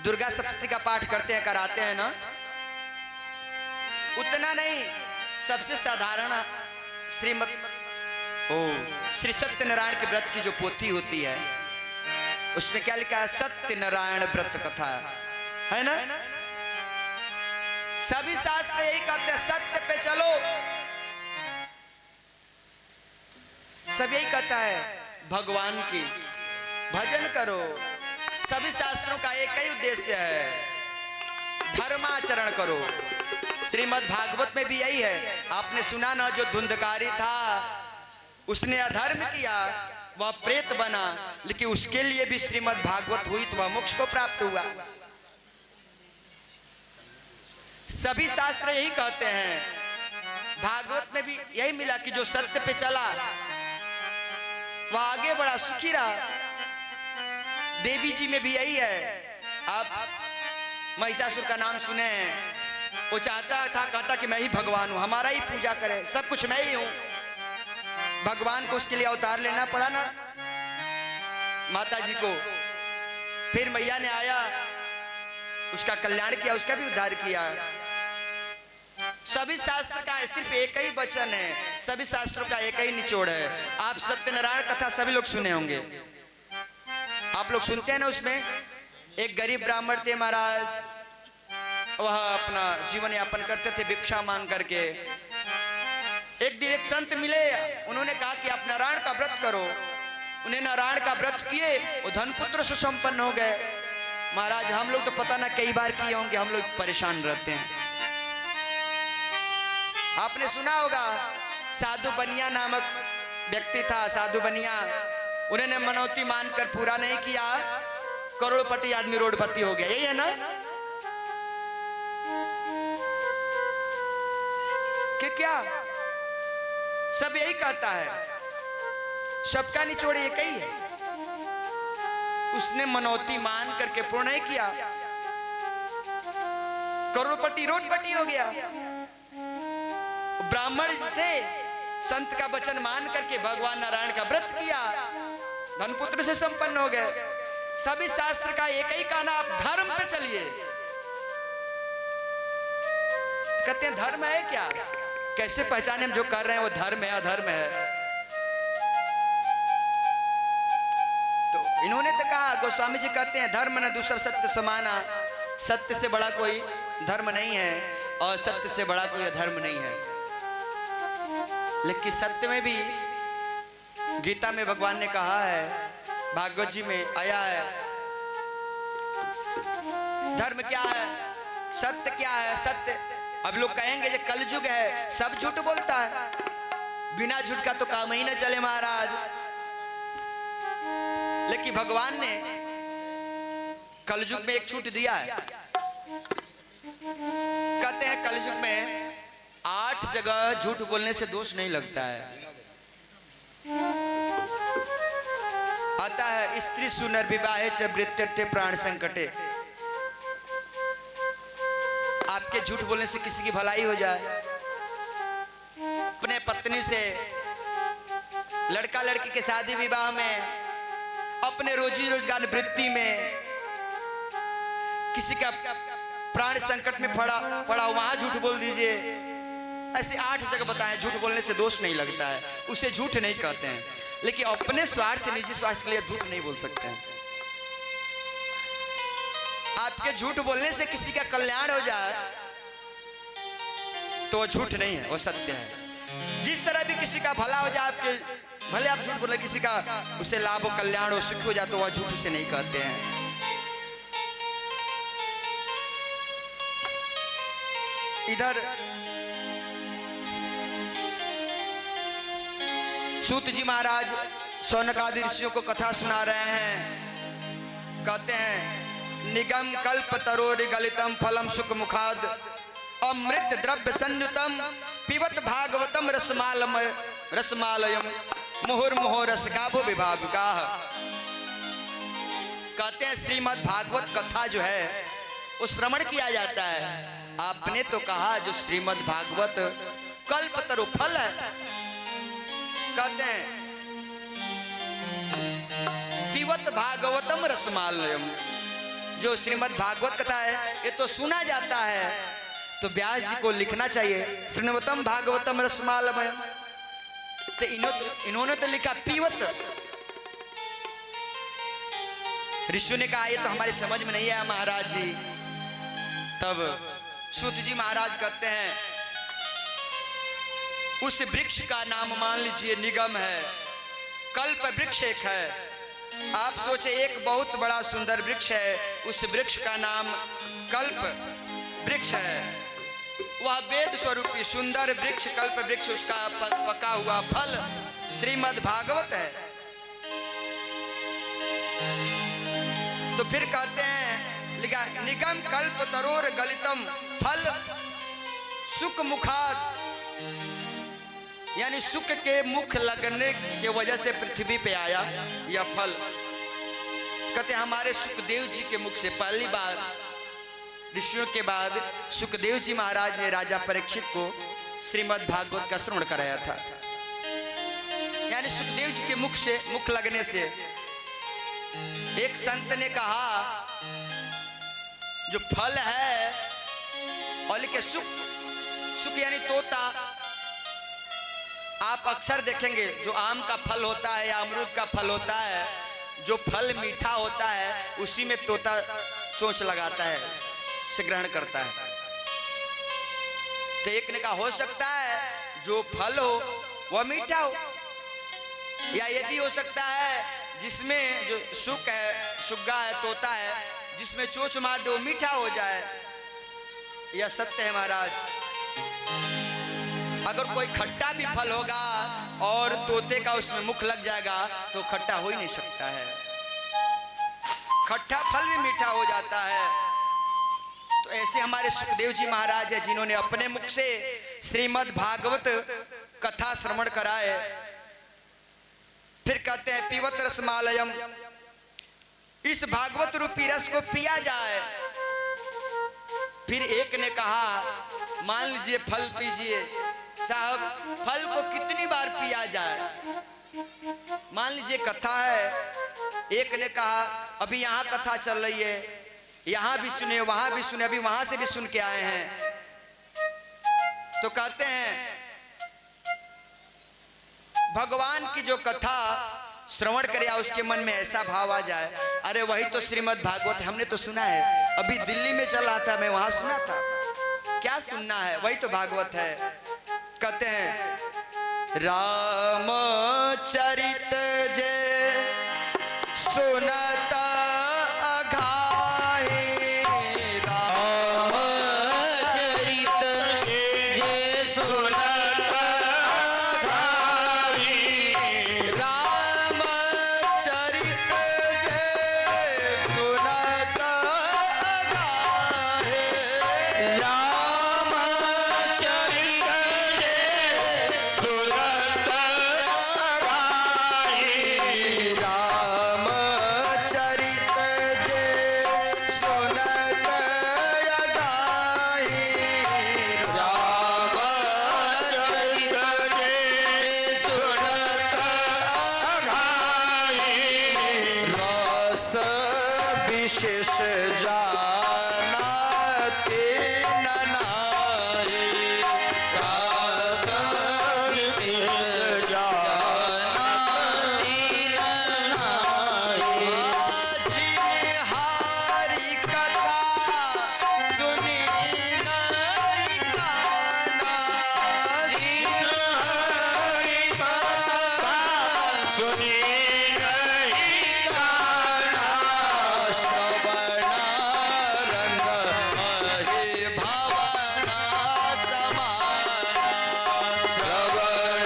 Speaker 1: दुर्गा सप्तशती का पाठ करते हैं, कराते हैं ना, उतना नहीं, सबसे साधारण श्रीमद् ओ श्री सत्यनारायण के व्रत की जो पोथी होती है उसमें क्या लिखा है? सत्यनारायण व्रत कथा, है ना? सभी शास्त्र यही कहते हैं, सत्य पे चलो। सब यही कहता है, भगवान की भजन करो। सभी शास्त्रों का एक ही उद्देश्य है, धर्माचरण करो। श्रीमद् भागवत में भी यही है। आपने सुना ना, जो धुंधकारी था उसने अधर्म किया, वह प्रेत बना, लेकिन उसके लिए भी श्रीमद् भागवत हुई तो वह मोक्ष को प्राप्त हुआ। सभी शास्त्र यही कहते हैं। भागवत में भी यही मिला कि जो सत्य पे चला वह आगे बढ़ा, सुखी रहा। देवी जी में भी यही है। आप महिषासुर का नाम सुने हैं, वो चाहता था, कहता कि मैं ही भगवान हूं, हमारा ही पूजा करे, सब कुछ मैं ही हूं। भगवान को उसके लिए अवतार लेना पड़ा ना, माता जी को। फिर मैया ने आया, उसका कल्याण किया, उसका भी उद्धार किया। सभी शास्त्र का सिर्फ एक ही वचन है, सभी शास्त्रों का एक ही निचोड़ है। आप सत्यनारायण कथा सभी लोग सुने होंगे, आप लोग सुनते हैं ना। उसमें एक गरीब ब्राह्मण थे महाराज, वह अपना जीवन यापन करते थे भिक्षा मांग करके। एक दिन एक संत मिले, उन्होंने कहा कि आप नारायण का व्रत करो। उन्हें नारायण का व्रत किए, वो धनपुत्र से संपन्न हो गए। महाराज हम लोग तो पता ना कई बार किए होंगे, हम लोग परेशान रहते हैं। आपने सुना होगा, साधु बनिया नामक व्यक्ति था, साधु बनिया। उन्होंने मनौती मानकर पूरा नहीं किया, करोड़पति आदमी रोडपति हो गया, यही है ना? कि क्या सब यही कहता है, सबका निचोड़ एक ही है। उसने मनौती मान करके पूर्ण नहीं किया, करोड़पति रोडपति हो गया। ब्राह्मण थे, संत का वचन मान करके भगवान नारायण का व्रत किया, धनपुत्र से संपन्न हो गए। सभी शास्त्र का एक ही कहना, आप धर्म पे चलिए। कहते हैं धर्म है क्या? कैसे पहचाने हम जो कर रहे हैं वो धर्म है अधर्म है? तो इन्होंने तो कहा, गोस्वामी जी कहते हैं, धर्म न दूसरा सत्य समाना। सत्य से बड़ा कोई धर्म नहीं है और सत्य से बड़ा कोई अधर्म नहीं है। लेकिन सत्य में भी गीता में भगवान ने कहा है, भागवत जी में आया है, धर्म क्या है, सत्य क्या है। सत्य अब लोग कहेंगे ये कलयुग है, सब झूठ बोलता है, बिना झूठ का तो काम ही न चले महाराज। लेकिन भगवान ने कलयुग में एक छूट दिया है। कहते हैं कलयुग में 8 जगह झूठ बोलने से दोष नहीं लगता है। आता है, स्त्री सुनर विवाहे च मृत्युर्थे प्राण संकटे। आपके झूठ बोलने से किसी की भलाई हो जाए, अपने पत्नी से, लड़का लड़की के शादी विवाह में, अपने रोजी रोजगार वृत्ति में, किसी का प्राण संकट में पड़ा वहां झूठ बोल दीजिए। ऐसे 8 जगह बताएं, झूठ बोलने से दोष नहीं लगता है, उसे झूठ नहीं कहते हैं। लेकिन अपने स्वार्थ, निजी स्वार्थ के लिए झूठ नहीं बोल सकते हैं। आपके झूठ बोलने से किसी का कल्याण हो जाए तो वो झूठ नहीं है, वो सत्य है। जिस तरह भी किसी का भला हो जाए, आपके भले आप झूठ बोले, किसी का उसे लाभ हो, कल्याण हो, सुख हो जाए, तो वह झूठ उसे नहीं कहते हैं। इधर सूत जी महाराज शौनकादि ऋषियों को कथा सुना रहे हैं। कहते हैं, निगम कल्प तरोरि गलितम फलम सुख मुखाद अमृत द्रव्य संयुतम पिबत भागवतम रसमालयम मुहुर्मुहो रसगाभो विभाविका। कहते हैं श्रीमद् भागवत कथा जो है वो श्रवण किया जाता है। आपने तो कहा जो श्रीमद् भागवत कल्पतरु फल है। कहते हैं पिबत भागवतम रसमालयम, जो श्रीमद् भागवत कथा है ये तो सुना जाता है, तो व्यास जी को लिखना चाहिए श्रीमतम भागवतम रसमालयम। तो इन्होंने तो लिखा पीवत। ऋषि ने कहा ये तो हमारी समझ में नहीं आया महाराज जी। तब सूत जी महाराज कहते हैं उस वृक्ष का नाम मान लीजिए निगम है, कल्प वृक्ष एक है। आप सोचे एक बहुत बड़ा सुंदर वृक्ष है, उस वृक्ष का नाम कल्प वृक्ष है। वह वेद स्वरूपी सुंदर वृक्ष कल्प वृक्ष, उसका पका हुआ फल श्रीमद् भागवत है। तो फिर कहते हैं लिखा निगम कल्प तरोर गलितम फल सुख मुखाद, यानी सुख के मुख लगने के वजह से पृथ्वी पे आया यह फल। कहते हमारे सुखदेव जी के मुख से पहली बार ऋषियों के बाद सुखदेव जी महाराज ने राजा परीक्षित को श्रीमद् भागवत का श्रवण कराया था। यानी सुखदेव जी के मुख से मुख लगने से एक संत ने कहा जो फल है और के सुख, सुख यानी तोता। आप अक्सर देखेंगे जो आम का फल होता है या अमरूद का फल होता है, जो फल मीठा होता है उसी में तोता चोंच लगाता है, से ग्रहण करता है। तो एक ने कहा हो सकता है जो फल हो वह मीठा हो, या ये भी हो सकता है जिसमें जो सुख है, सुग्गा है, तोता है, जिसमें चोंच मार दो मीठा हो जाए। यह सत्य है महाराज। अगर कोई खट्टा भी फल होगा और तोते का उसमें मुख लग जाएगा तो खट्टा हो ही नहीं सकता है। खट्टा फल भी मीठा हो जाता है। तो ऐसे हमारे सुखदेव जी महाराज है जिन्होंने अपने मुख से श्रीमद् भागवत कथा श्रवण कराए। फिर कहते हैं पीवत रसमालयम, इस भागवत रूपी रस को पिया जाए। फिर एक ने कहा मान लीजिए फल पीजिए साहब, फल को कितनी बार पिया जाए। मान लीजिए कथा है, एक ने कहा अभी यहाँ कथा चल रही है, यहाँ भी सुने वहां भी सुने, अभी वहां से भी सुन के आए हैं। तो कहते हैं भगवान की जो कथा श्रवण करे उसके मन में ऐसा भाव आ जाए, अरे वही तो श्रीमद् भागवत हमने तो सुना है, अभी दिल्ली में चल रहा था मैं वहां सुना था, क्या सुनना है, वही तो भागवत है। कहते हैं रामचरित जे सुनत अघाही,
Speaker 2: रामचरित जे सुनत अघाही,
Speaker 1: रामचरित जे सुनत अघाही,
Speaker 2: रामचरित जे सुनत अघाही,
Speaker 1: रामचरित जे सुनत अघाही,
Speaker 2: रामचरित जे सुनत अघाही,
Speaker 1: रस विशेष जानते ननाई,
Speaker 2: रस विशेष जानती ननाई,
Speaker 1: जिन्हें हारी कथा सुनी नहीं काना,
Speaker 2: हरि कथा सुनी नहीं काना,
Speaker 1: श्रवणा रंग महे भवना समाना,
Speaker 2: श्रवण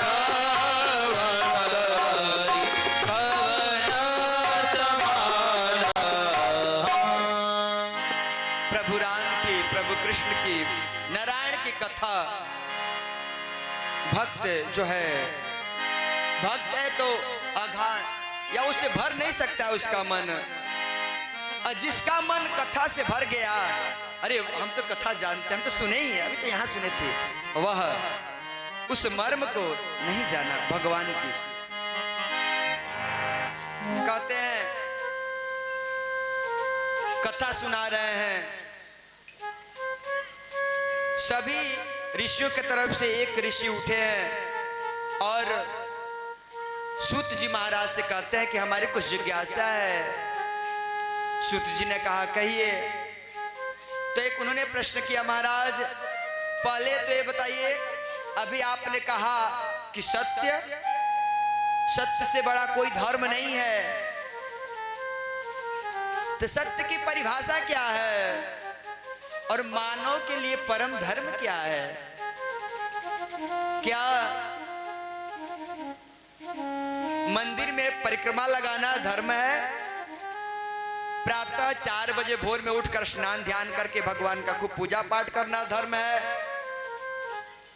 Speaker 2: वनहरि भवन समान।
Speaker 1: प्रभु राम की, प्रभु कृष्ण की, नारायण की कथा भक्त जो है, भक्त है तो अघान या उससे भर नहीं सकता उसका मन। और जिसका मन कथा से भर गया, अरे हम तो कथा जानते हैं, हम तो सुने ही हैं, अभी तो यहाँ सुने थे, वह उस मर्म को नहीं जाना भगवान की। कहते हैं कथा सुना रहे हैं, सभी ऋषियों की तरफ से एक ऋषि उठे हैं और सूत जी महाराज से कहते हैं कि हमारी कुछ जिज्ञासा है। सूत जी ने कहा कहिए। तो एक उन्होंने प्रश्न किया, महाराज पहले तो ये बताइए, अभी आपने कहा कि सत्य से बड़ा कोई धर्म नहीं है, तो सत्य की परिभाषा क्या है और मानव के लिए परम धर्म क्या है? क्या मंदिर में परिक्रमा लगाना धर्म है? प्रातः 4 बजे भोर में उठकर स्नान ध्यान करके भगवान का खूब पूजा पाठ करना धर्म है?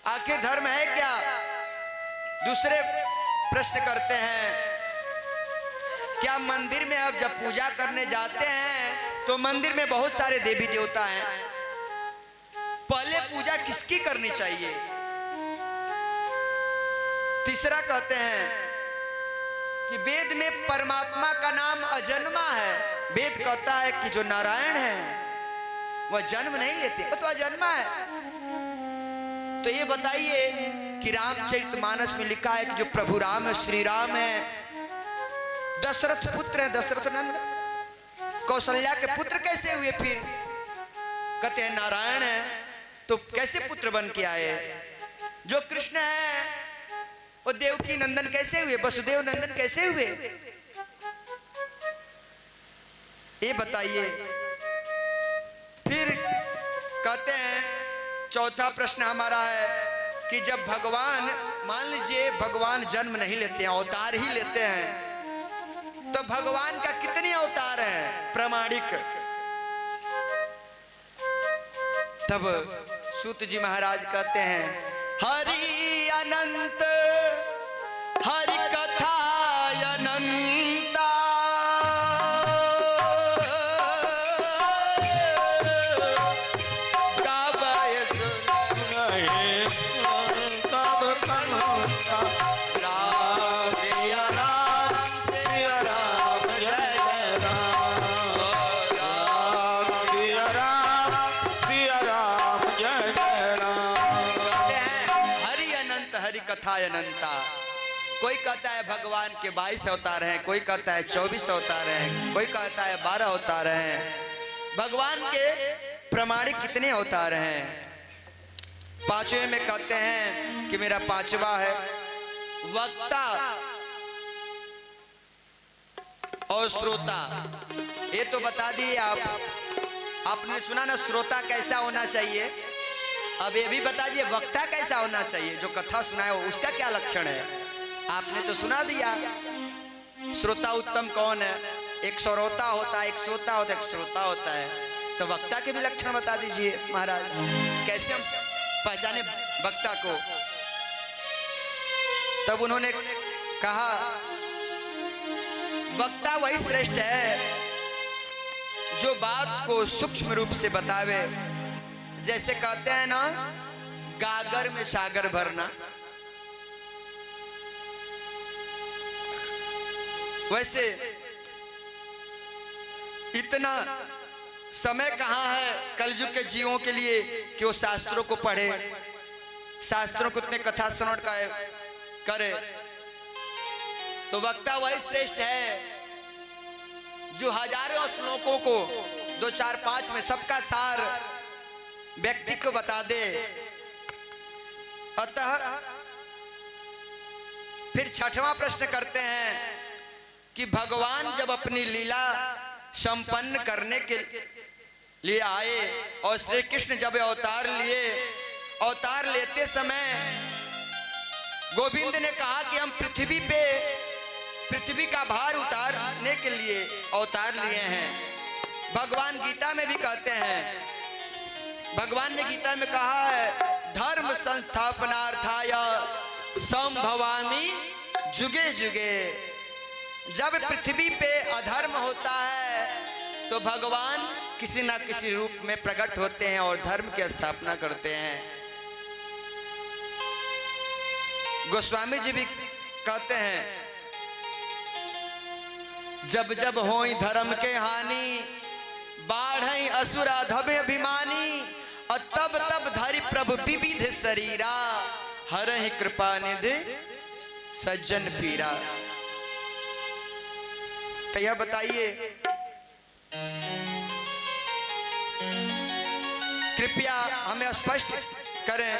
Speaker 1: आखिर धर्म है क्या? दूसरे प्रश्न करते हैं, क्या मंदिर में अब जब पूजा करने जाते हैं तो मंदिर में बहुत सारे देवी देवता हैं, पहले पूजा किसकी करनी चाहिए? तीसरा कहते हैं कि वेद में परमात्मा का नाम अजन्मा है। वेद कहता है कि जो नारायण है वह जन्म नहीं लेते, वो तो अजन्मा है। तो ये बताइए कि रामचरितमानस में लिखा है कि जो प्रभु राम है, श्री राम है, दशरथ पुत्र है, दशरथ नंद, कौशल्या के पुत्र कैसे हुए? फिर कहते हैं नारायण है, तो कैसे पुत्र बन के आए? जो कृष्ण है वो देवकी नंदन कैसे हुए? वसुदेव नंदन कैसे हुए? ये बताइए। फिर कहते हैं चौथा प्रश्न हमारा है कि जब भगवान, मान लीजिए भगवान जन्म नहीं लेते हैं, अवतार ही लेते हैं, तो भगवान का कितने अवतार हैं प्रामाणिक? तब सूत जी महाराज कहते हैं हरि अनंत, हरि कथा अनंता, कथा अनंता। कोई कहता है भगवान के 22 अवतार हैं, कोई कहता है 24 अवतार हैं, कोई कहता है 12 अवतार हैं। भगवान के प्रमाणिक कितने अवतार हैं? 5वें में कहते हैं कि मेरा 5वां है वक्ता और श्रोता। ये तो बता दिए आपने सुना ना श्रोता कैसा होना चाहिए, अब ये भी बता दिए वक्ता कैसा होना चाहिए। जो कथा सुनाए उसका क्या लक्षण है? आपने तो सुना दिया। श्रोता उत्तम कौन है? एक श्रोता होता है, एक श्रोता होता है, एक श्रोता होता है। तो वक्ता के भी लक्षण बता दीजिए महाराज, कैसे हम पहचाने वक्ता को? तब उन्होंने कहा वक्ता वही श्रेष्ठ है जो बात को सूक्ष्म रूप से बतावे। जैसे कहते हैं ना गागर में सागर भरना, वैसे इतना समय कहाँ है कलयुग के जीवों के लिए कि वो शास्त्रों को पढ़े, शास्त्रों को इतने कथा श्रवण करे। तो वक्ता वही श्रेष्ठ है जो हजारों श्लोकों को 2, 4, 5 में सबका सार व्यक्ति को बता दे। अतः फिर 6वां प्रश्न करते हैं कि भगवान जब अपनी लीला संपन्न करने के लिए आए और श्री कृष्ण जब अवतार लिए, अवतार लेते समय गोविंद ने कहा कि हम पृथ्वी का भार उतारने के लिए अवतार लिए हैं। भगवान गीता में भी कहते हैं, भगवान ने गीता में कहा है धर्म संस्थापनार्थाय संभवामि जुगे जुगे। जब पृथ्वी पे अधर्म होता है तो भगवान किसी ना किसी रूप में प्रकट होते हैं और धर्म की स्थापना करते हैं। गोस्वामी जी भी कहते हैं जब जब होई धर्म के हानि, बाढ़ई असुरा धमे अभिमानी, और तब तब धरि प्रभु विविध शरीरा, हरहि कृपा निधि सज्जन पीरा। तो यह बताइए, कृपया हमें स्पष्ट करें।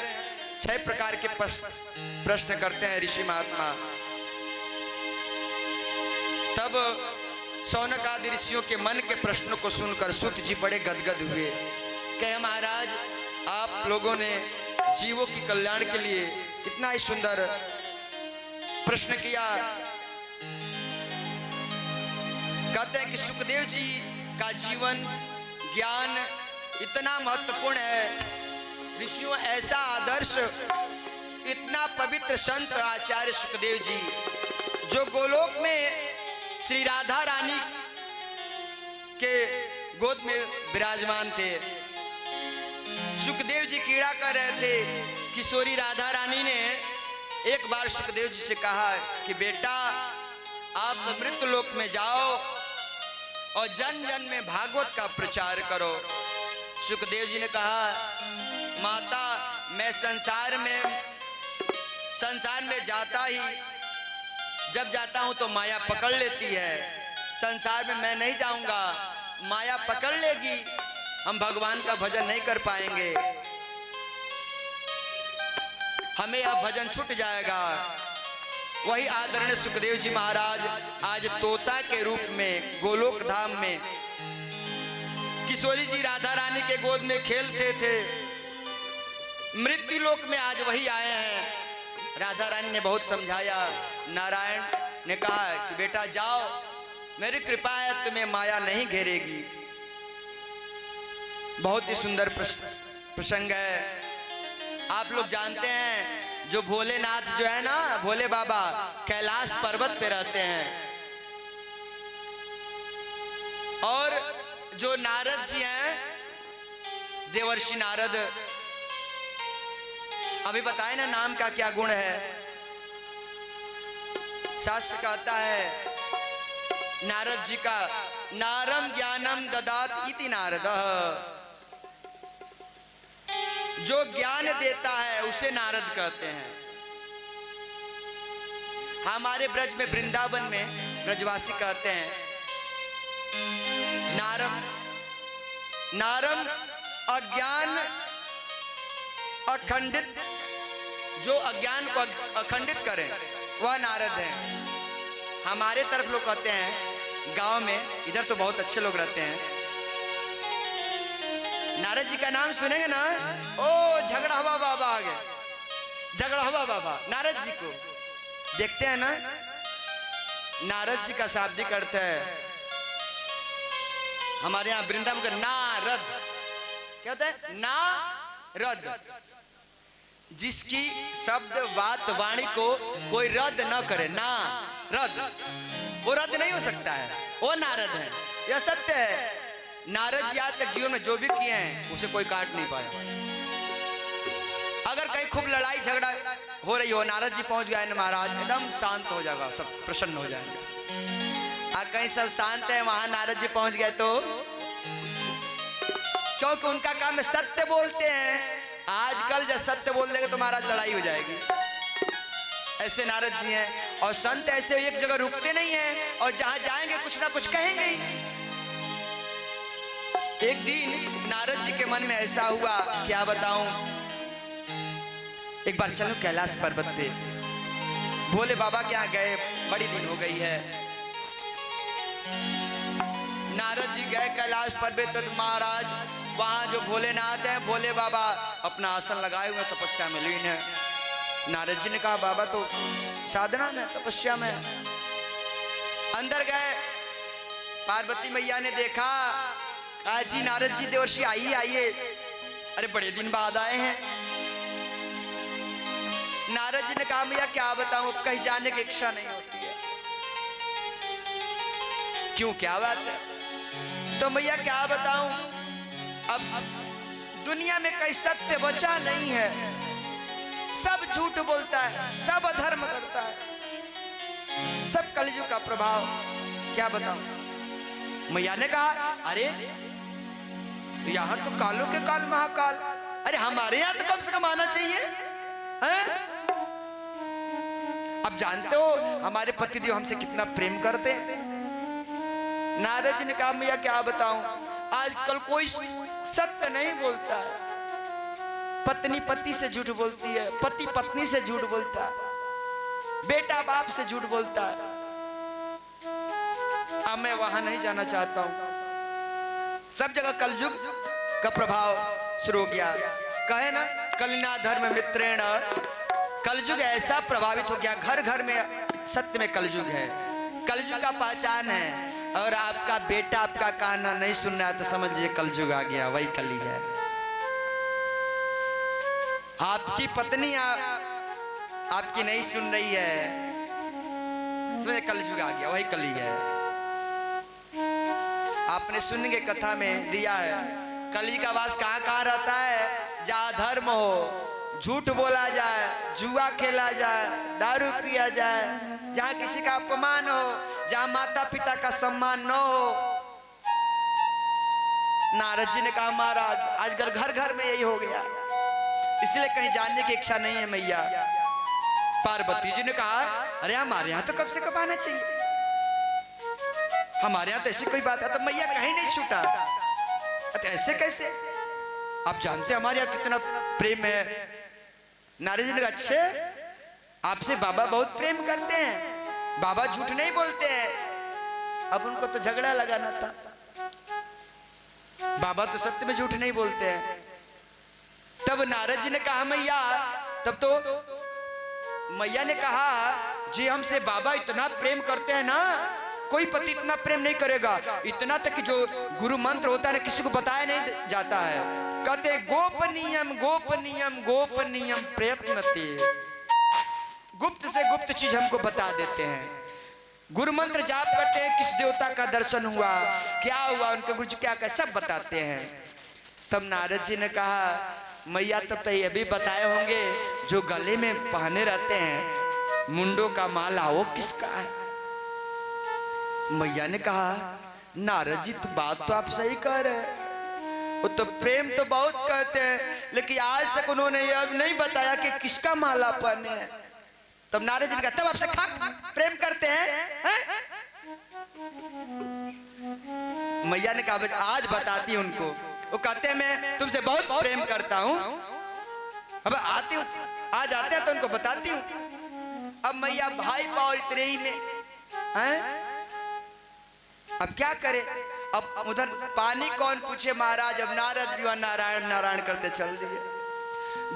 Speaker 1: 6 प्रकार के प्रश्न करते हैं ऋषि महात्मा। तब शौनक आदि ऋषियों के मन के प्रश्नों को सुनकर सूत जी बड़े गदगद हुए। कहे महाराज, आप लोगों ने जीवों की कल्याण के लिए इतना ही सुंदर प्रश्न किया। कहते हैं कि सुखदेव जी का जीवन ज्ञान इतना महत्वपूर्ण है। ऋषियों ऐसा आदर्श, इतना पवित्र संत आचार्य सुखदेव जी, जो गोलोक में श्री राधा रानी के गोद में विराजमान थे। सुखदेव जी कीड़ा कर रहे थे। किशोरी राधा रानी ने एक बार सुखदेव जी से कहा कि बेटा, आप मृत्यु लोक में जाओ और जन जन में भागवत का प्रचार करो। सुखदेव जी ने कहा, माता, मैं संसार में जाता ही, जब जाता हूं तो माया पकड़ लेती है। संसार में मैं नहीं जाऊंगा, माया पकड़ लेगी, हम भगवान का भजन नहीं कर पाएंगे, हमें यह भजन छूट जाएगा। वही आदरणीय सुखदेव जी महाराज आज तोता के रूप में गोलोक धाम में किशोरी जी राधा रानी के गोद में खेलते थे। मृत्यु लोक में आज वही आए हैं। राधा रानी ने बहुत समझाया। नारायण ने कहा कि बेटा जाओ, मेरी कृपा है, तुम्हें माया नहीं घेरेगी। बहुत ही सुंदर प्रसंग है। आप लोग जानते हैं, जो भोलेनाथ जो है ना, भोले बाबा कैलाश पर्वत पे रहते हैं, और जो नारद जी हैं, देवर्षि नारद, अभी बताए ना नाम का क्या गुण है। शास्त्र कहता है नारद जी का, नारम ज्ञानम ददात इति नारद, जो ज्ञान देता है उसे नारद कहते हैं। हमारे ब्रज में, वृंदावन में ब्रजवासी कहते हैं नारम, नारम अज्ञान अखंडित, जो अज्ञान को अखंडित करे वह नारद है। हमारे तरफ लोग कहते हैं, गांव में इधर तो बहुत अच्छे लोग रहते हैं, नारद जी का नाम सुनेंगे ना, ओ झगड़ा हुआ बाबा आ गए, झगड़ा हुआ बाबा, नारद जी को देखते हैं ना। नारद जी का शाब्दिक अर्थ है हमारे यहाँ वृंदावन का नारद, क्या होता है? नारद, जिसकी शब्द बात वाणी को कोई रद्द न करे, ना रद्द, वो रद्द नहीं हो सकता है, वो नारद है। यह सत्य है। नारद जी आज तक जीवन में जो भी किए हैं उसे कोई काट नहीं पाया। अगर कहीं खूब लड़ाई झगड़ा हो रही हो, नारद जी पहुंच गए ना महाराज, एकदम शांत हो जाएगा, सब प्रसन्न हो जाएंगे। और कहीं सब शांत है, वहां नारद जी पहुंच गए तो, क्योंकि उनका काम है सत्य बोलते हैं। आजकल जब सत्य बोल देंगे तो महाराज लड़ाई हो जाएगी। ऐसे नारद जी हैं। और संत ऐसे एक जगह रुकते नहीं हैं, और जहां जाएंगे कुछ ना कुछ कहेंगे ही। एक दिन नारद जी के मन में ऐसा हुआ, क्या बताऊं, एक बार चलो कैलाश पर्वत पे, भोले बाबा के यहाँ गए, बड़ी दिन हो गई है। नारद जी गए कैलाश पर्वत, तो महाराज वहां जो भोलेनाथ है, भोले बाबा अपना आसन लगाए हुए तपस्या में लीन है। नारद जी ने कहा, बाबा तो साधना में, तपस्या में। अंदर गए, पार्वती मैया ने देखा, कहा जी नारद जी, देवर्षि आइए आइए, अरे बड़े दिन बाद आए हैं। नारद जी ने कहा, मैया क्या बताऊं, कहीं जाने की इच्छा नहीं होती है। क्यों, क्या बात है? तो मैया क्या बताऊं, अब दुनिया में कहीं सत्य बचा नहीं है, सब झूठ बोलता है, सब अधर्म करता है, सब कलयुग का प्रभाव, क्या बताऊं। मैया ने कहा, अरे यहां तो कालों के काल महाकाल, अरे हमारे यहां तो कम से कम आना चाहिए हैं? अब जानते हो हमारे पतिदेव हमसे कितना प्रेम करते हैं, नारद जी ने कहा मैया क्या बताऊं, आजकल कोई सत्य नहीं बोलता है। पत्नी पति से झूठ बोलती है, पति पत्नी से झूठ बोलता है, बेटा बाप से झूठ बोलता है। अब मैं वहां नहीं जाना चाहता हूं। सब जगह कलयुग का प्रभाव शुरू हो गया। कहे ना कलिना धर्म मित्रेण, कलयुग ऐसा प्रभावित हो गया, घर घर में सत्य में कलयुग है, कलयुग का पहचान है। और आपका बेटा आपका कहना नहीं सुन रहा है तो समझ लीजिए कलयुग आ गया, वही कली है। आपकी पत्नी आपकी नहीं सुन रही है, समझे कलयुग आ गया, वही कली है। आपने सुनेंगे कथा में दिया है, कली का वास कहाँ कहाँ रहता है? जहाँ धर्म हो, झूठ बोला जाए, जुआ खेला जाए, दारू पिया जाए, जहाँ किसी का अपमान हो, जहाँ माता पिता का सम्मान न हो। नारद जी ने कहा महाराज आजकल घर घर में यही हो गया, इसलिए कहीं जाने की इच्छा नहीं है मैया। पार्वती जी ने कहा अरे हमारे यहाँ तो कब से कब आना चाहिए, हमारे यहाँ तो ऐसी कोई बात है। तो मैया कहीं नहीं छूटा, तो ऐसे कैसे? आप जानते हैं हमारे यहाँ कितना प्रेम है। नारद जी ने कहा अच्छे, आपसे बाबा बहुत प्रेम करते हैं, बाबा झूठ नहीं बोलते हैं। अब उनको तो झगड़ा लगाना था, बाबा तो सत्य में झूठ नहीं बोलते हैं। तब नारद जी ने कहा मैया, तब तो मैया ने कहा जी हमसे बाबा इतना प्रेम करते हैं ना, कोई पति इतना प्रेम नहीं करेगा, इतना तक कि जो गुरु मंत्र होता है ना किसी को बताया नहीं जाता है। कहते गोपनीयम गोपनीयम गोपनीयम प्रयत्नते, गुप्त से गुप्त चीज हमको बता देते हैं। गुरु मंत्र जाप करते हैं, किस देवता का दर्शन हुआ, क्या हुआ, उनके गुरु क्या क्या सब बताते हैं। तब नारद जी ने कहा मैया तब तो ये भी बताए होंगे जो गले में पहने रहते हैं मुंडों का माला वो किसका है? मैया ने कहा नारद जी तो बात तो आप सही कह रहे हैं, वो तो प्रेम तो बहुत कहते हैं, लेकिन आज तक उन्होंने ये अब नहीं बताया कि किसका माला पहने है। तब नारद जी ने कहा तब आपसे खाक प्रेम करते हैं? मैया ने कहा आज बताती हूं उनको। वो कहते हैं मैं तुमसे बहुत प्रेम करता हूं, अब आती हूं, आज आते हैं तो उनको बताती हूं। अब मैया भाई पावर इतने ही में हैं, अब क्या करे? अब उधर पानी कौन पूछे महाराज, अब नारद जी नारायण नारायण करते चल दिए।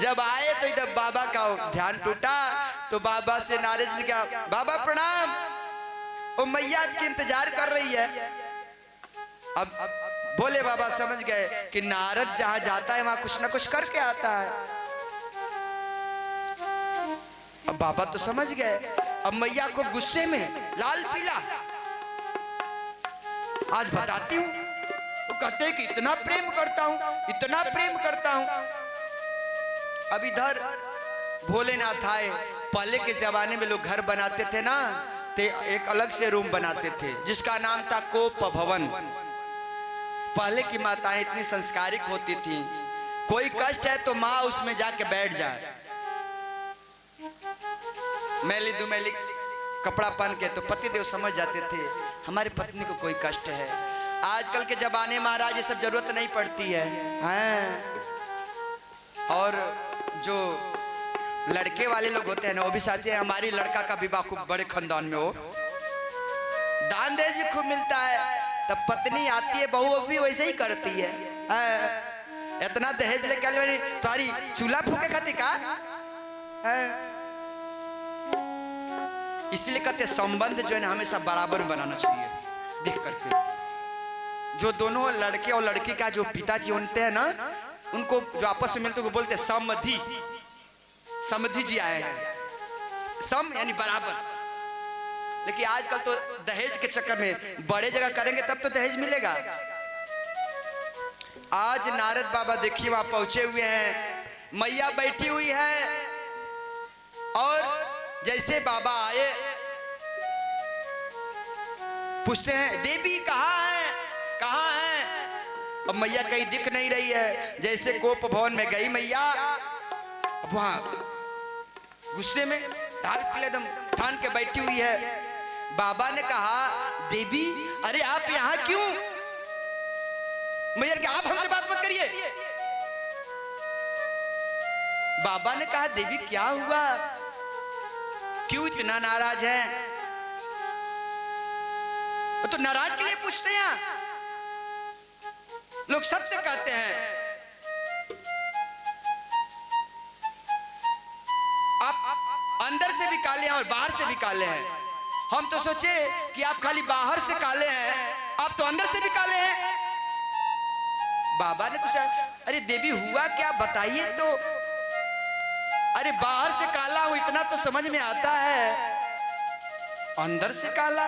Speaker 1: जब आए तो इधर बाबा का ध्यान टूटा, तो बाबा से नारद जी ने कहा बाबा प्रणाम, वो मैया आपकी इंतजार कर रही है। अब बोले बाबा समझ गए कि नारद जहां जाता है वहां कुछ ना कुछ करके आता है। अब बाबा तो समझ गए। अब मैया को गुस्से में लाल पीला, आज बताती हूं। वो कहते हैं कि इतना प्रेम करता हूं, इतना प्रेम करता हूं। अब इधर भोलेनाथ आए। पहले के जमाने में लोग घर बनाते थे ना, तो एक अलग से रूम बनाते थे जिसका नाम था कोप भवन। पहले की माताएं इतनी संस्कारिक होती थी, कोई कष्ट है तो माँ उसमें जाके बैठ जाए, मैली दुमैली कपड़ा पहन के, तो पतिदेव समझ जाते थे हमारी पत्नी को कोई कष्ट है। आजकल के जमाने महाराज ये सब जरूरत नहीं पड़ती है। हाँ। और जो लड़के वाले लोग होते हैं ना, वो भी चाहते हैं हमारी लड़का का विवाह खूब बड़े खानदान में हो, दान देश भी खूब मिलता है। तब पत्नी आती है, बहू भी वैसे ही करती है। इतना दहेज लेके आने तुम्हारी चूल्हा फूके खाती का? इसलिए कहते संबंध जो है ना हमेशा बराबर बनाना चाहिए देख करके। जो दोनों लड़के और लड़की का जो पिताजी होते हैं ना, उनको जो आपस में मिलते हैं बोलते हैं समधि। समधि जी आए हैं, सम यानी बराबर। लेकिन आजकल तो दहेज के चक्कर में बड़े जगह करेंगे तब तो दहेज मिलेगा। आज नारद बाबा देखिए वहां पहुंचे हुए हैं, मैया बैठी हुई है, और जैसे बाबा आए पूछते हैं देवी कहाँ है, कहाँ है? अब मैया कहीं दिख नहीं रही है। जैसे कोप भवन में गई मैया, अब वहां गुस्से में ढाल पीले दम ठान के बैठी हुई है। बाबा ने कहा देवी अरे आप यहाँ क्यों? मैया ने कहा आप हमसे बात मत करिए। बाबा ने कहा देवी क्या हुआ, क्यों इतना नाराज है? तो नाराज के लिए पूछते हैं, लोग सत्य कहते हैं। आप अंदर से भी काले हैं और बाहर से भी काले हैं। हम तो सोचे कि आप खाली बाहर से काले हैं, आप तो अंदर से भी काले हैं। बाबा ने पूछा अरे देवी हुआ क्या बताइए तो। अरे बाहर से काला हूं इतना तो समझ में आता है, अंदर से काला?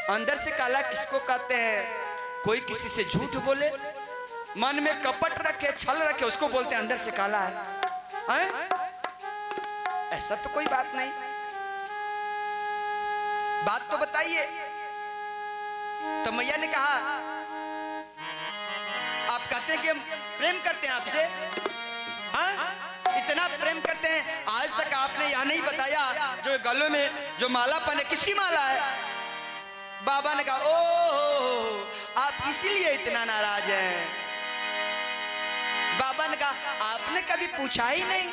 Speaker 1: अंदर से काला किसको कहते हैं? कोई किसी से झूठ बोले, मन में कपट रखे, छल रखे, उसको बोलते हैं अंदर से काला है? ऐसा तो कोई बात नहीं, बात तो बताइए। तो मैया ने कहा आप कहते हैं कि हम प्रेम करते हैं आपसे, हाँ? इतना प्रेम करते हैं, आज तक आपने यह नहीं बताया जो गलों में जो मालापन है किसकी माला है? बाबा ने कहा ओह आप इसीलिए इतना नाराज हैं। बाबा ने कहा आपने कभी पूछा ही नहीं।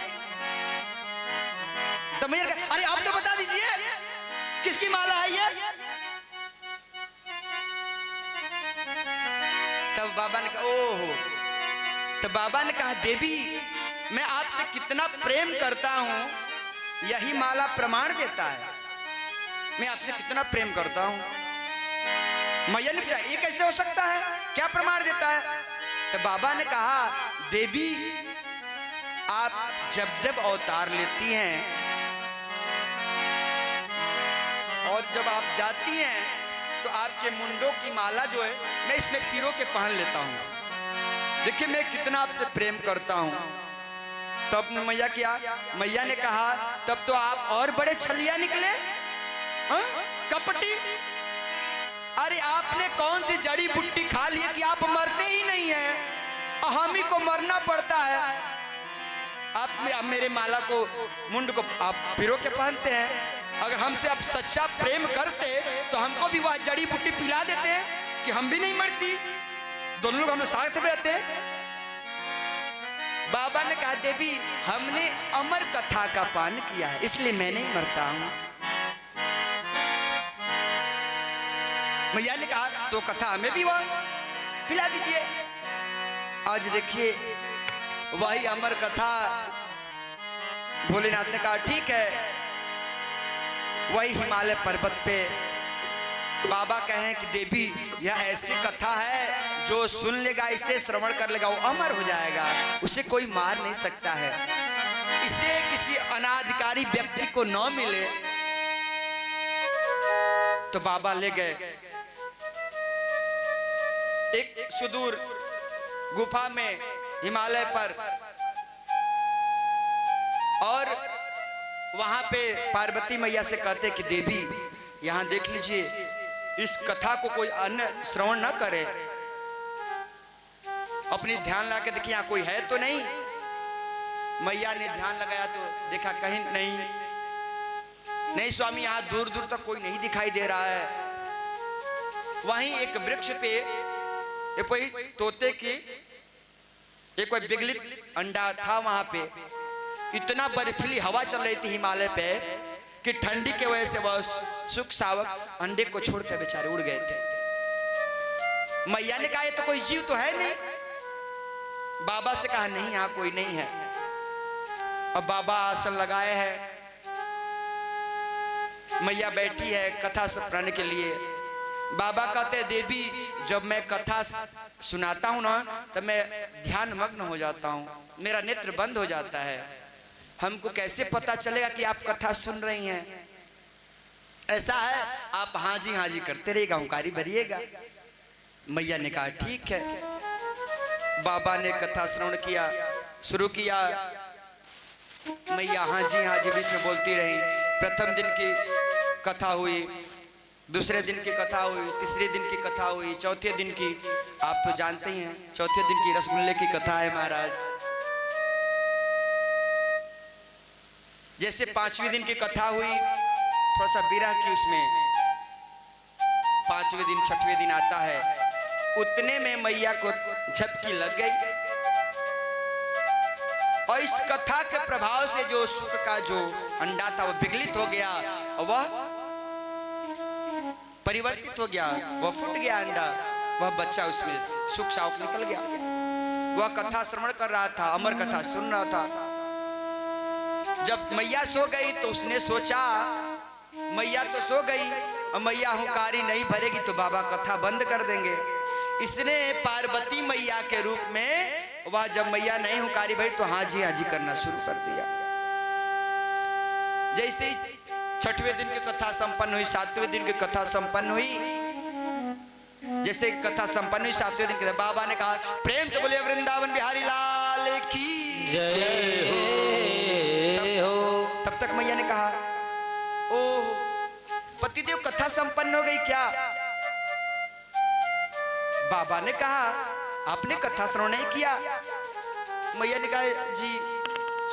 Speaker 1: तो मैया ने कहा अरे आप तो बता दीजिए किसकी माला है ये? तब बाबा ने कहा ओह। तो बाबा ने कहा देवी मैं आपसे कितना प्रेम करता हूं यही माला प्रमाण देता है, मैं आपसे कितना प्रेम करता हूं। मैया ने पूछा ये कैसे हो सकता है, क्या प्रमाण देता है? तो बाबा ने कहा देवी आप जब जब अवतार लेती हैं और जब आप जाती हैं तो आपके मुंडों की माला जो है मैं इसमें पिरो के पहन लेता हूं। देखिए मैं कितना आपसे प्रेम करता हूं। तब मैया क्या, मैया ने कहा तब तो आप और बड़े छलिया निकले, कपटी। अरे आपने कौन सी जड़ी बूटी खा ली कि आप मरते ही नहीं हैं, हम ही को मरना पड़ता है। आप मेरे माला को मुंड को आप पिरो के पहनते हैं। अगर हमसे आप सच्चा प्रेम करते तो हमको भी वह जड़ी बूटी पिला देते कि हम भी नहीं मरती, दोनों लोग हम लोग साथ में रहते। बाबा ने कहा देवी हमने अमर कथा का पान किया है इसलिए मैं नहीं मरता हूं। मैया ने कहा तो कथा हमें भी वह पिला दीजिए। आज देखिए वही अमर कथा भोलेनाथ ने कहा ठीक है। वही हिमालय पर्वत पे बाबा कहें कि देवी यह ऐसी कथा है जो सुन लेगा, इसे श्रवण कर लेगा, वो अमर हो जाएगा, उसे कोई मार नहीं सकता है। इसे किसी अनाधिकारी व्यक्ति को न मिले। तो बाबा ले गए एक सुदूर गुफा में हिमालय पर, और वहां पे पार्वती मैया से कहते कि देवी यहां देख लीजिए इस कथा को कोई अन्य श्रवण न करे, अपनी ध्यान लगा के देखिए यहाँ कोई है तो नहीं। मैया ने ध्यान लगाया तो देखा कहीं नहीं स्वामी यहाँ दूर दूर तक कोई नहीं दिखाई दे रहा है। वहीं एक वृक्ष पे एक कोई तोते की एक कोई विगलित अंडा था, वहां पे इतना बर्फीली हवा चल रही थी हिमालय पे कि ठंडी की वजह से वह सुख सावक अंडे को छोड़कर बेचारे उड़ गए थे। मैया ने कहा ये तो कोई जीव तो है नहीं। बाबा से कहा नहीं यहाँ कोई नहीं है। अब बाबा आसन लगाए हैं, मैया बैठी है कथा सुनाने के लिए। बाबा कहते हैं देवी जब मैं कथा सुनाता हूं ना तब मैं ध्यान मग्न हो जाता हूं, मेरा नेत्र बंद हो जाता है। हमको कैसे पता चलेगा कि आप कथा सुन रही हैं? ऐसा है आप हाँ जी करते रहिएगा, ओंकारी भरिएगा। मैया ने कहा ठीक है। बाबा ने कथा श्रवण किया, शुरू किया। मैया हाँ जी बीच में बोलती रही। प्रथम दिन की कथा हुई, दूसरे दिन की कथा हुई, तीसरे दिन की कथा हुई, चौथे दिन की आप तो जानते ही हैं चौथे दिन की रसगुल्ले की कथा है महाराज। जैसे पांचवें दिन की कथा हुई थोड़ा सा विरह की उसमें 5वें दिन 6वें दिन आता है, उतने में मैया को झपकी लग गई। और इस कथा के प्रभाव से जो सुख का जो अंडा था वो विगलित हो गया, और वह परिवर्तित हो गया, वह फूट गया अंडा, वह बच्चा उसमें सुख साउख निकल गया। वह कथा श्रवण कर रहा था, अमर कथा सुन रहा था। जब मैया सो गई तो उसने सोचा मैया तो सो गई, और मैया हुंकारी नहीं भरेगी तो बाबा कथा बंद कर देंगे। इसने पार्वती मैया के रूप में वह जब मैया नहीं हुंकारी भरी तो हाँ जी करना शुरू कर दिया। जैसे ही 6वें दिन की कथा संपन्न हुई, 7वें दिन की कथा संपन्न हुई, जैसे कथा संपन्न हुई 7वें दिन की, बाबा ने कहा प्रेम से बोले वृंदावन बिहारी लाल की
Speaker 2: जय हो।
Speaker 1: तब तक मैया ने कहा ओह पतिदेव कथा संपन्न हो गई क्या? बाबा ने कहा आपने कथा श्रवण नहीं किया। मैया ने कहा जी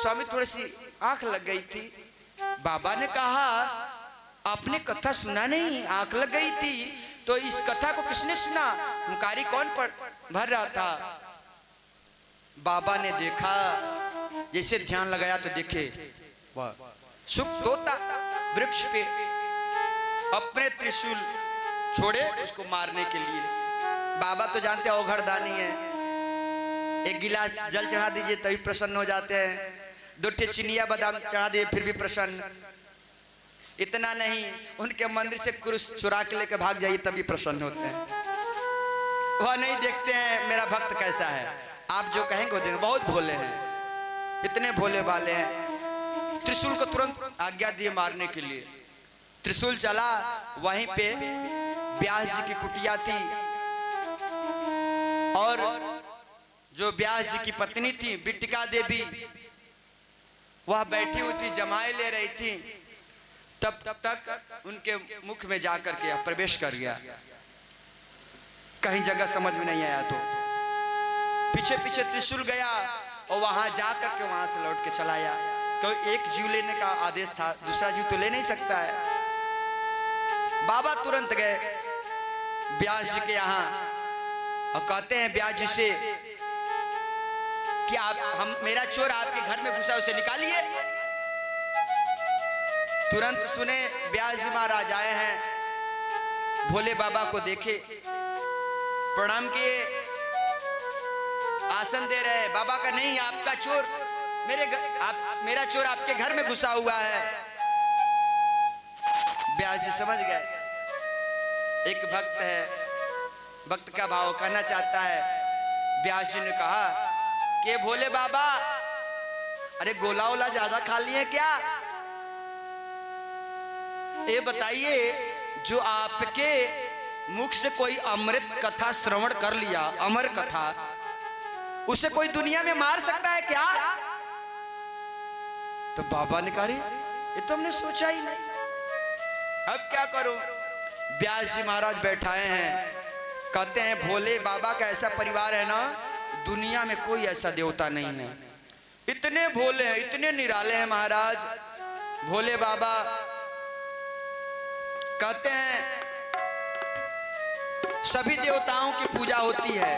Speaker 1: स्वामी थोड़ी सी आंख लग गई थी। बाबा ने कहा आपने कथा सुना नहीं, आंख लग गई थी, तो इस कथा को किसने सुना? हुंकारी कौन भर रहा था? बाबा ने देखा, जैसे ध्यान लगाया तो देखे सुख तोता वृक्ष पे अपने त्रिशूल छोड़े उसको मारने के लिए। बाबा तो जानते हैं ओघड़दानी है, एक गिलास जल चढ़ा दीजिए तभी प्रसन्न हो जाते हैं, 2 चिनिया बादाम चढ़ा दिए फिर भी प्रसन्न। इतना नहीं, उनके मंदिर से कुरुश चुरा के लेकर भाग जाइए तभी प्रसन्न होते हैं। वह नहीं देखते हैं मेरा भक्त कैसा है, आप जो कहेंगे वो देंगे। बहुत भोले हैं, इतने भोले वाले हैं। त्रिशूल को तुरंत आज्ञा दिए मारने के लिए। त्रिशूल चला, वहीं पे व्यास जी की कुटिया थी, और जो व्यास जी की पत्नी थी बिट्टिका देवी, वह बैठी हुई थी, जमाए ले रही थी। तब तक उनके मुख में जाकर के प्रवेश कर गया। कहीं जगह समझ में नहीं आया तो पीछे पीछे त्रिशूल गया, और वहां जाकर के वहां से लौट के चला आया। तो एक जीव लेने का आदेश था, दूसरा जीव तो ले नहीं सकता है। बाबा तुरंत गए व्यास जी के यहाँ, और कहते हैं व्यास जी से कि आप मेरा चोर आपके घर में घुसा, उसे निकालिए। तुरंत सुने व्यास जी महाराज आए हैं, भोले बाबा को देखे, प्रणाम किए, आसन दे रहे हैं। बाबा का नहीं, आपका चोर मेरा चोर आपके घर में घुसा हुआ है। व्यास जी समझ गए एक भक्त है, भक्त का भाव कहना चाहता है। व्यास जी ने कहा कि भोले बाबा अरे गोला ओला ज्यादा खा लिए क्या? ये बताइए, जो आपके मुख से कोई अमृत कथा श्रवण कर लिया, अमर कथा, उसे कोई दुनिया में मार सकता है क्या? तो बाबा ने कहा ये तो हमने सोचा ही नहीं, अब क्या करूं? व्यास जी महाराज बैठाए हैं, कहते हैं भोले बाबा का ऐसा परिवार है ना, दुनिया में कोई ऐसा देवता नहीं है। इतने भोले हैं, इतने निराले हैं महाराज भोले बाबा। कहते हैं सभी देवताओं की पूजा होती है,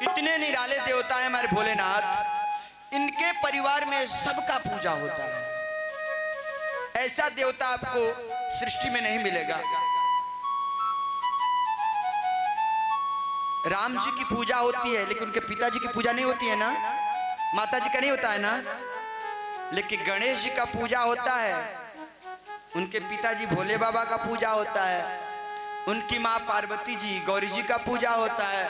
Speaker 1: इतने निराले देवता हैं हमारे भोलेनाथ, इनके परिवार में सबका पूजा होता है। ऐसा देवता आपको सृष्टि में नहीं मिलेगा। राम जी की पूजा होती है लेकिन उनके पिताजी की पूजा नहीं होती है ना, माता जी का नहीं होता है ना, लेकिन गणेश जी का पूजा होता है, उनके पिताजी भोले बाबा का पूजा होता है, उनकी माँ पार्वती जी गौरी जी का पूजा होता है,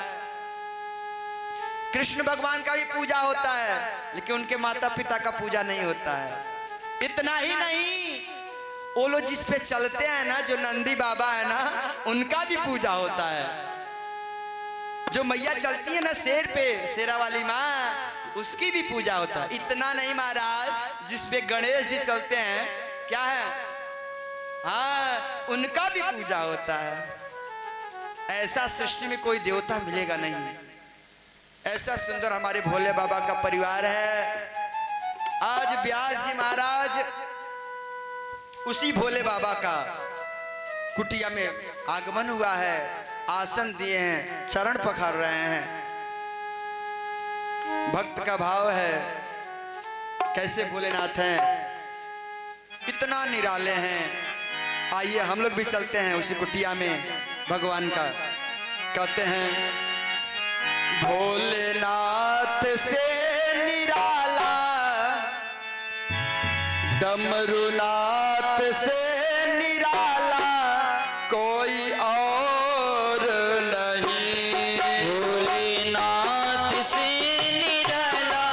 Speaker 1: कृष्ण भगवान का भी पूजा होता है, लेकिन उनके माता पिता का पूजा नहीं होता है। इतना ही नहीं, वो लोग जिस पे चलते हैं ना, जो नंदी बाबा है ना, उनका भी पूजा होता है। जो मैया चलती है ना शेर पे, शेरा वाली माँ, उसकी भी पूजा होता है। इतना नहीं महाराज, जिस पे गणेश जी चलते हैं, क्या है, हाँ, उनका भी पूजा होता है। ऐसा सृष्टि में कोई देवता मिलेगा नहीं। ऐसा सुंदर हमारे भोले बाबा का परिवार है। आज व्यास जी महाराज उसी भोले बाबा का कुटिया में आगमन हुआ है, आसन दिए हैं, चरण पखार रहे हैं। भक्त का भाव है, कैसे भोलेनाथ हैं, इतना निराले हैं। आइए हम लोग भी चलते हैं उसी कुटिया में भगवान का। कहते हैं भोलेनाथ से निराला, डमरूनाथ से निराला कोई और नहीं।
Speaker 2: भोलेनाथ से निराला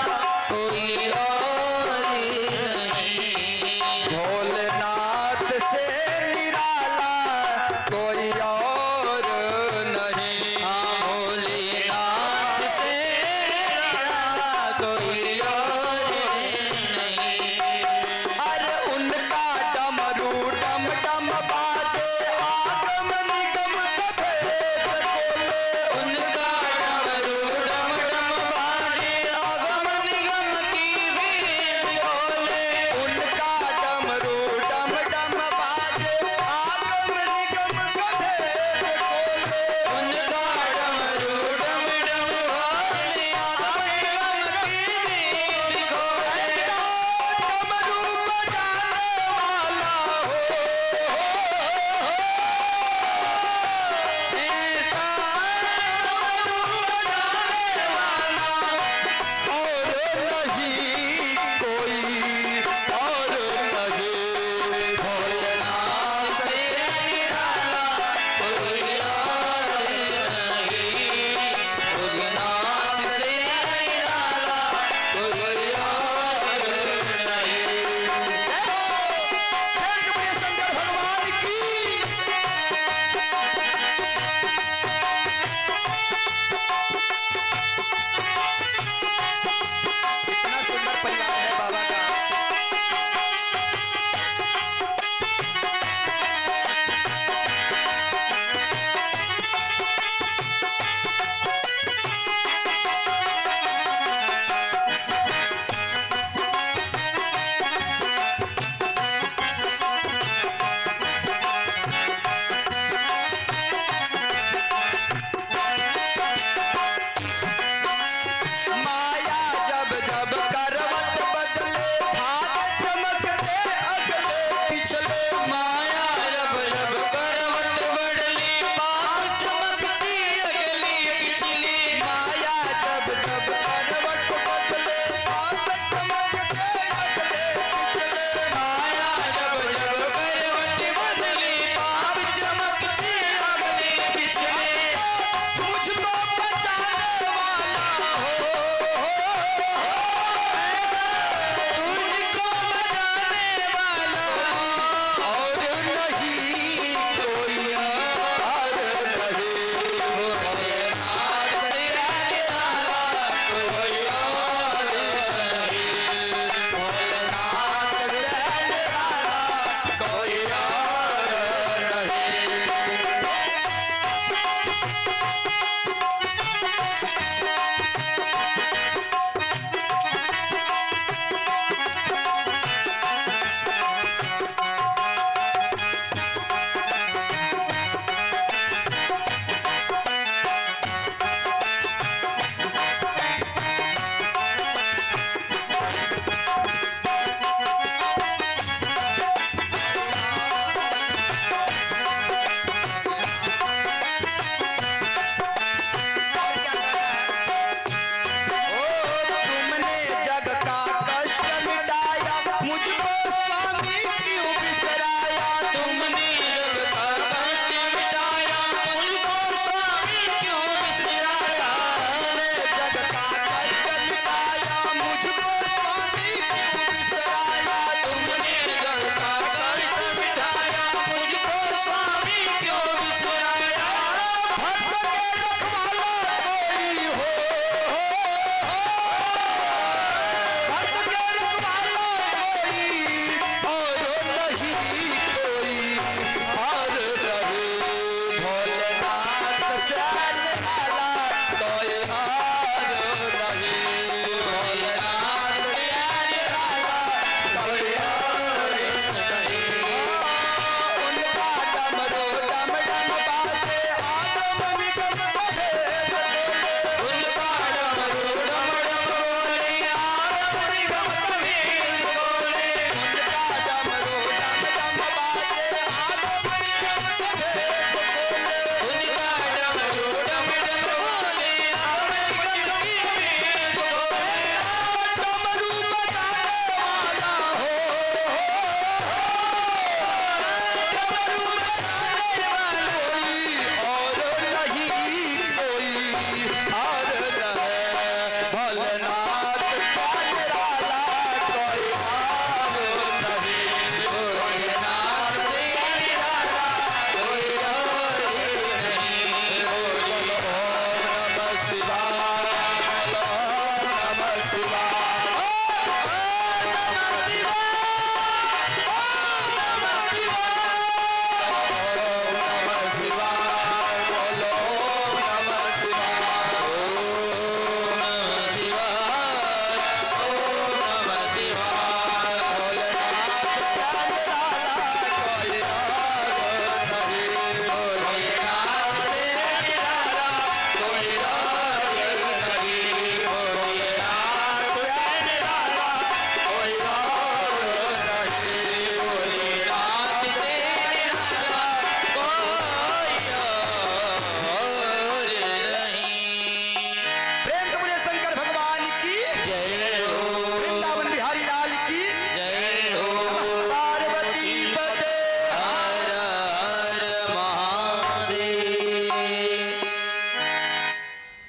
Speaker 2: कोई और नहीं।
Speaker 1: भोलेनाथ से निराला कोई और नहीं।
Speaker 2: हाँ, भोलेनाथ से निराला कोई और नहीं।
Speaker 1: अरे उनका डमरू डम डम बा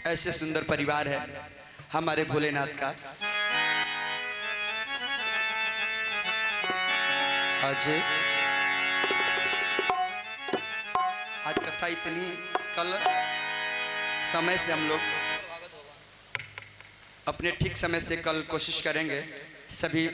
Speaker 1: ऐसे सुंदर परिवार है हमारे भोलेनाथ का। आज कथा इतनी, कल समय से हम लोग अपने ठीक समय से कल कोशिश करेंगे सभी